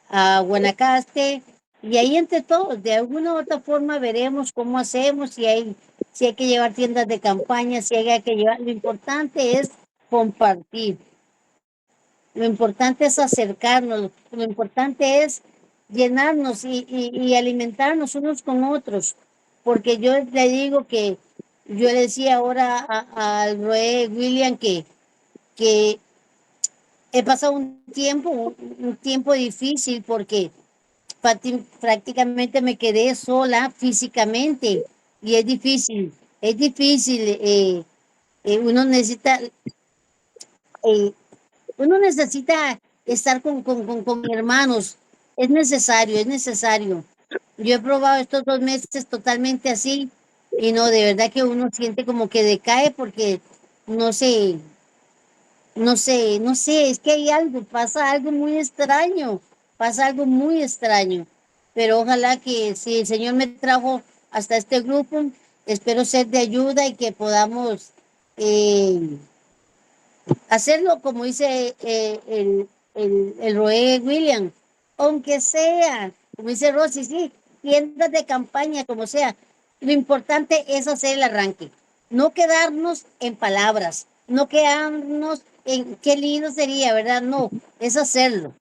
a Guanacaste, y ahí entre todos, de alguna u otra forma veremos cómo hacemos, si hay que llevar tiendas de campaña, si hay que llevar, lo importante es compartir, lo importante es acercarnos, lo importante es llenarnos y alimentarnos unos con otros, porque yo le digo que, yo le decía ahora al Roe William que he pasado un tiempo difícil porque prácticamente me quedé sola físicamente y es difícil, uno necesita, eh, uno necesita estar con hermanos, es necesario. Yo he probado estos 2 meses totalmente así y no, de verdad que uno siente como que decae porque no sé, no sé, es que hay algo, pasa algo muy extraño, pero ojalá que si el Señor me trajo hasta este grupo, espero ser de ayuda y que podamos eh, hacerlo como dice el Roe William, aunque sea, como dice Rosy, sí, tiendas de campaña, como sea. Lo importante es hacer el arranque, no quedarnos en palabras, no quedarnos en qué lindo sería, ¿verdad? No, es hacerlo,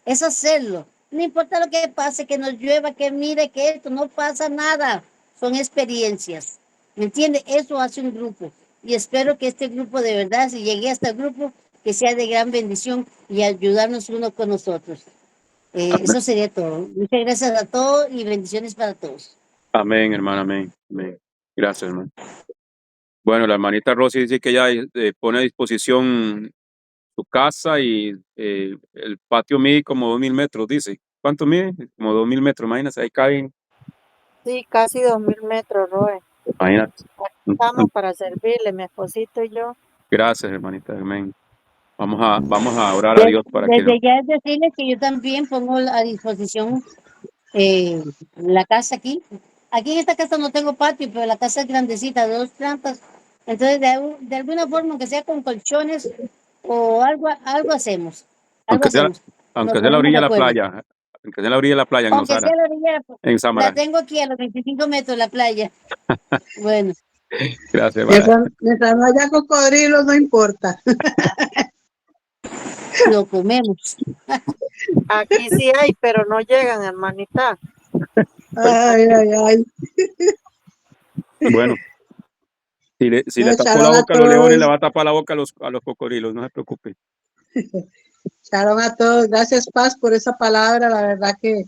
es hacerlo. No importa lo que pase, que nos llueva, que mire, que esto, no pasa nada. Son experiencias. ¿Me entiende? Eso hace un grupo. Y espero que este grupo de verdad, si llegué a este grupo, que sea de gran bendición y ayudarnos uno con nosotros. Amén. Eso sería todo. Muchas gracias a todos y bendiciones para todos. Amén, hermano. Amén. Amén. Gracias, hermano. Bueno, la hermanita Rosy dice que ella pone a disposición tu casa y el patio mide como 2,000 metros, dice. ¿Cuánto mide? Como 2,000 metros, imagínate, ahí caben, Sí, casi 2000 metros, Roe. imagínate. Estamos para servirle, mi esposito y yo. Gracias, hermanita, amén. Vamos a orar a Dios para que Desde ya decirles que yo también pongo a disposición la casa aquí. Aquí en esta casa no tengo patio, pero la casa es grandecita, 2 plantas. Entonces, de alguna forma, aunque sea con colchones o algo hacemos. Algo aunque sea, hacemos. Nos aunque sea la ponemos orilla de de la acuerdo. playa, aunque sea la orilla de la playa en Aunque sea Nosara, la orilla, en la Samaná. tengo aquí a los 25 metros de la playa. Bueno, Gracias, hermana. Mientras no haya cocodrilos, no importa. lo comemos. Aquí sí hay, pero no llegan, hermanita. Ay, ay, ay. Bueno, si No, le tapó la echaron a boca a los leones, le todos, va a tapar la boca a los cocodrilos, no se preocupe. echaron a todos. Gracias, Paz, por esa palabra. La verdad que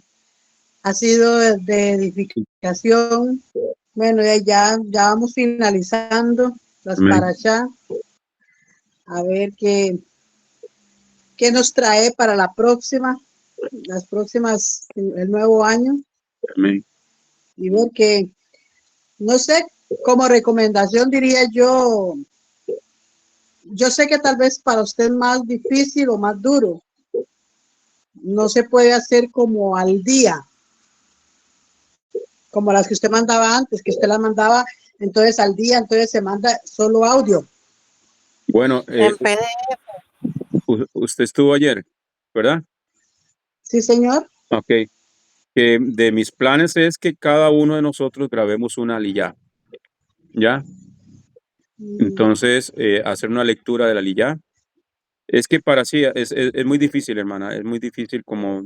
ha sido de edificación. Bueno, ya vamos finalizando las Amén. parashá. A ver qué nos trae para las próximas, el nuevo año. Amén. Y ver que, no sé, como recomendación diría yo sé que tal vez para usted es más difícil o más duro. No se puede hacer como al día, como las que usted mandaba antes, que usted las mandaba entonces al día, entonces se manda solo audio. Bueno, En PDF. usted estuvo ayer, ¿verdad? Sí, señor. Ok. Que de mis planes es que cada uno de nosotros grabemos una aliyá, ¿ya? Entonces, hacer una lectura de la aliyá. Es que para sí, es muy difícil, hermana, es muy difícil como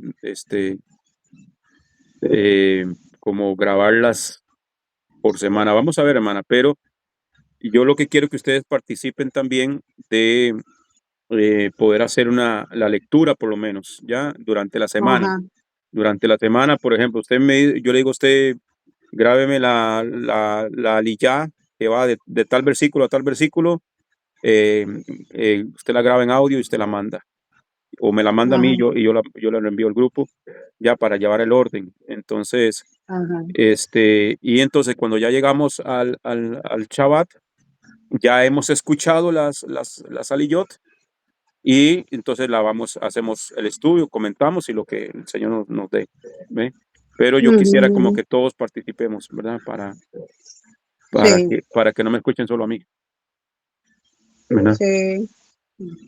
grabarlas por semana. Vamos a ver, hermana, pero yo lo que quiero que ustedes participen también de poder hacer la lectura, por lo menos, ¿ya? Durante la semana. Ajá. Durante la semana, por ejemplo, yo le digo a usted, grábeme la aliyá que va de tal versículo a tal versículo, usted la graba en audio y usted la manda. O me la manda a mí Ajá. yo la envío al grupo ya para llevar el orden. Entonces, Ajá. y entonces cuando ya llegamos al Shabbat, ya hemos escuchado las aliyot y entonces hacemos el estudio, comentamos y lo que el Señor nos dé. ¿Ve? Pero yo quisiera como que todos participemos, ¿verdad? Sí, Para que no me escuchen solo a mí. ¿Verdad? sí.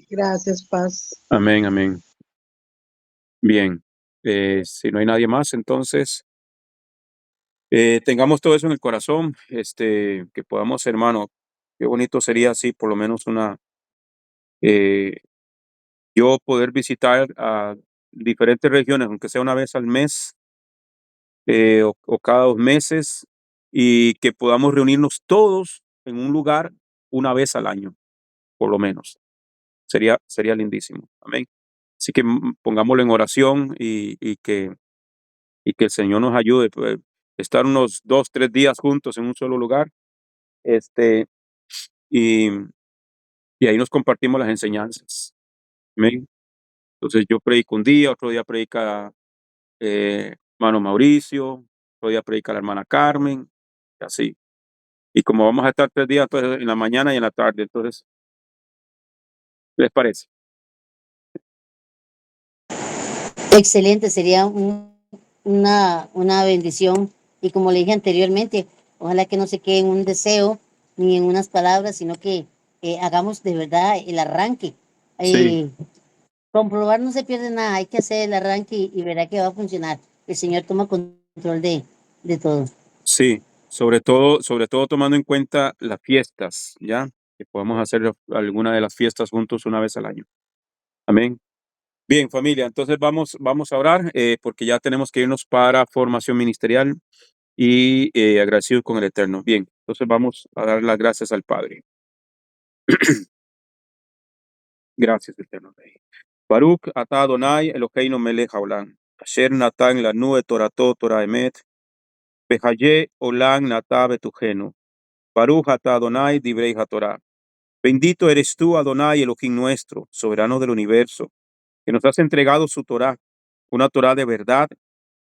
Gracias, Paz. Amén, amén. Bien. Si no hay nadie más, entonces tengamos todo eso en el corazón, que podamos, hermano, qué bonito sería así, por lo menos yo poder visitar a diferentes regiones, aunque sea una vez al mes, o cada 2 meses, y que podamos reunirnos todos en un lugar una vez al año, por lo menos. Sería lindísimo. Amén. Así que pongámoslo en oración y que el Señor nos ayude, pues, estar unos 2, 3 días juntos en un solo lugar, y, y ahí nos compartimos las enseñanzas. Amén. Entonces yo predico un día, otro día predica hermano Mauricio, otro día predica la hermana Carmen, y así. Y como vamos a estar 3 días, entonces en la mañana y en la tarde, entonces, ¿qué les parece? Excelente, sería una bendición. Y como le dije anteriormente, ojalá que no se quede en un deseo ni en unas palabras, sino que hagamos de verdad el arranque. Sí, Comprobar no se pierde nada, hay que hacer el arranque y verá que va a funcionar. El Señor toma control de todo. sí, sobre todo tomando en cuenta las fiestas, ¿ya? Que podamos hacer alguna de las fiestas juntos una vez al año. Amén. Bien, familia, entonces vamos a orar porque ya tenemos que irnos para formación ministerial y agradecidos con el Eterno. Bien, entonces vamos a dar las gracias al Padre. Gracias, Eterno Rey. Baruch atah Adonai Eloheinu melech haolam, asher natan lanu et torato Torah emet, behaye olam natah betujenu. Baruch atah Adonai divrei haTorah. Bendito eres tú, Adonai, Elohim nuestro, soberano del universo, que nos has entregado su Torá, una Torá de verdad,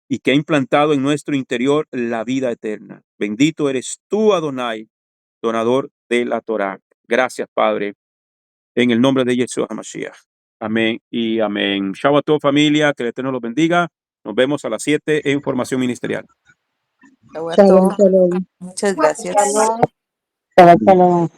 y que ha implantado en nuestro interior la vida eterna. Bendito eres tú, Adonai, donador de la Torá. Gracias, Padre, en el nombre de Yeshua HaMashiach. Amén y amén. Shabbat tov, familia, que el Eterno los bendiga. Nos vemos a las 7 en Formación Ministerial. Shalom, shalom. Muchas gracias. Shalom. Shabbat shalom.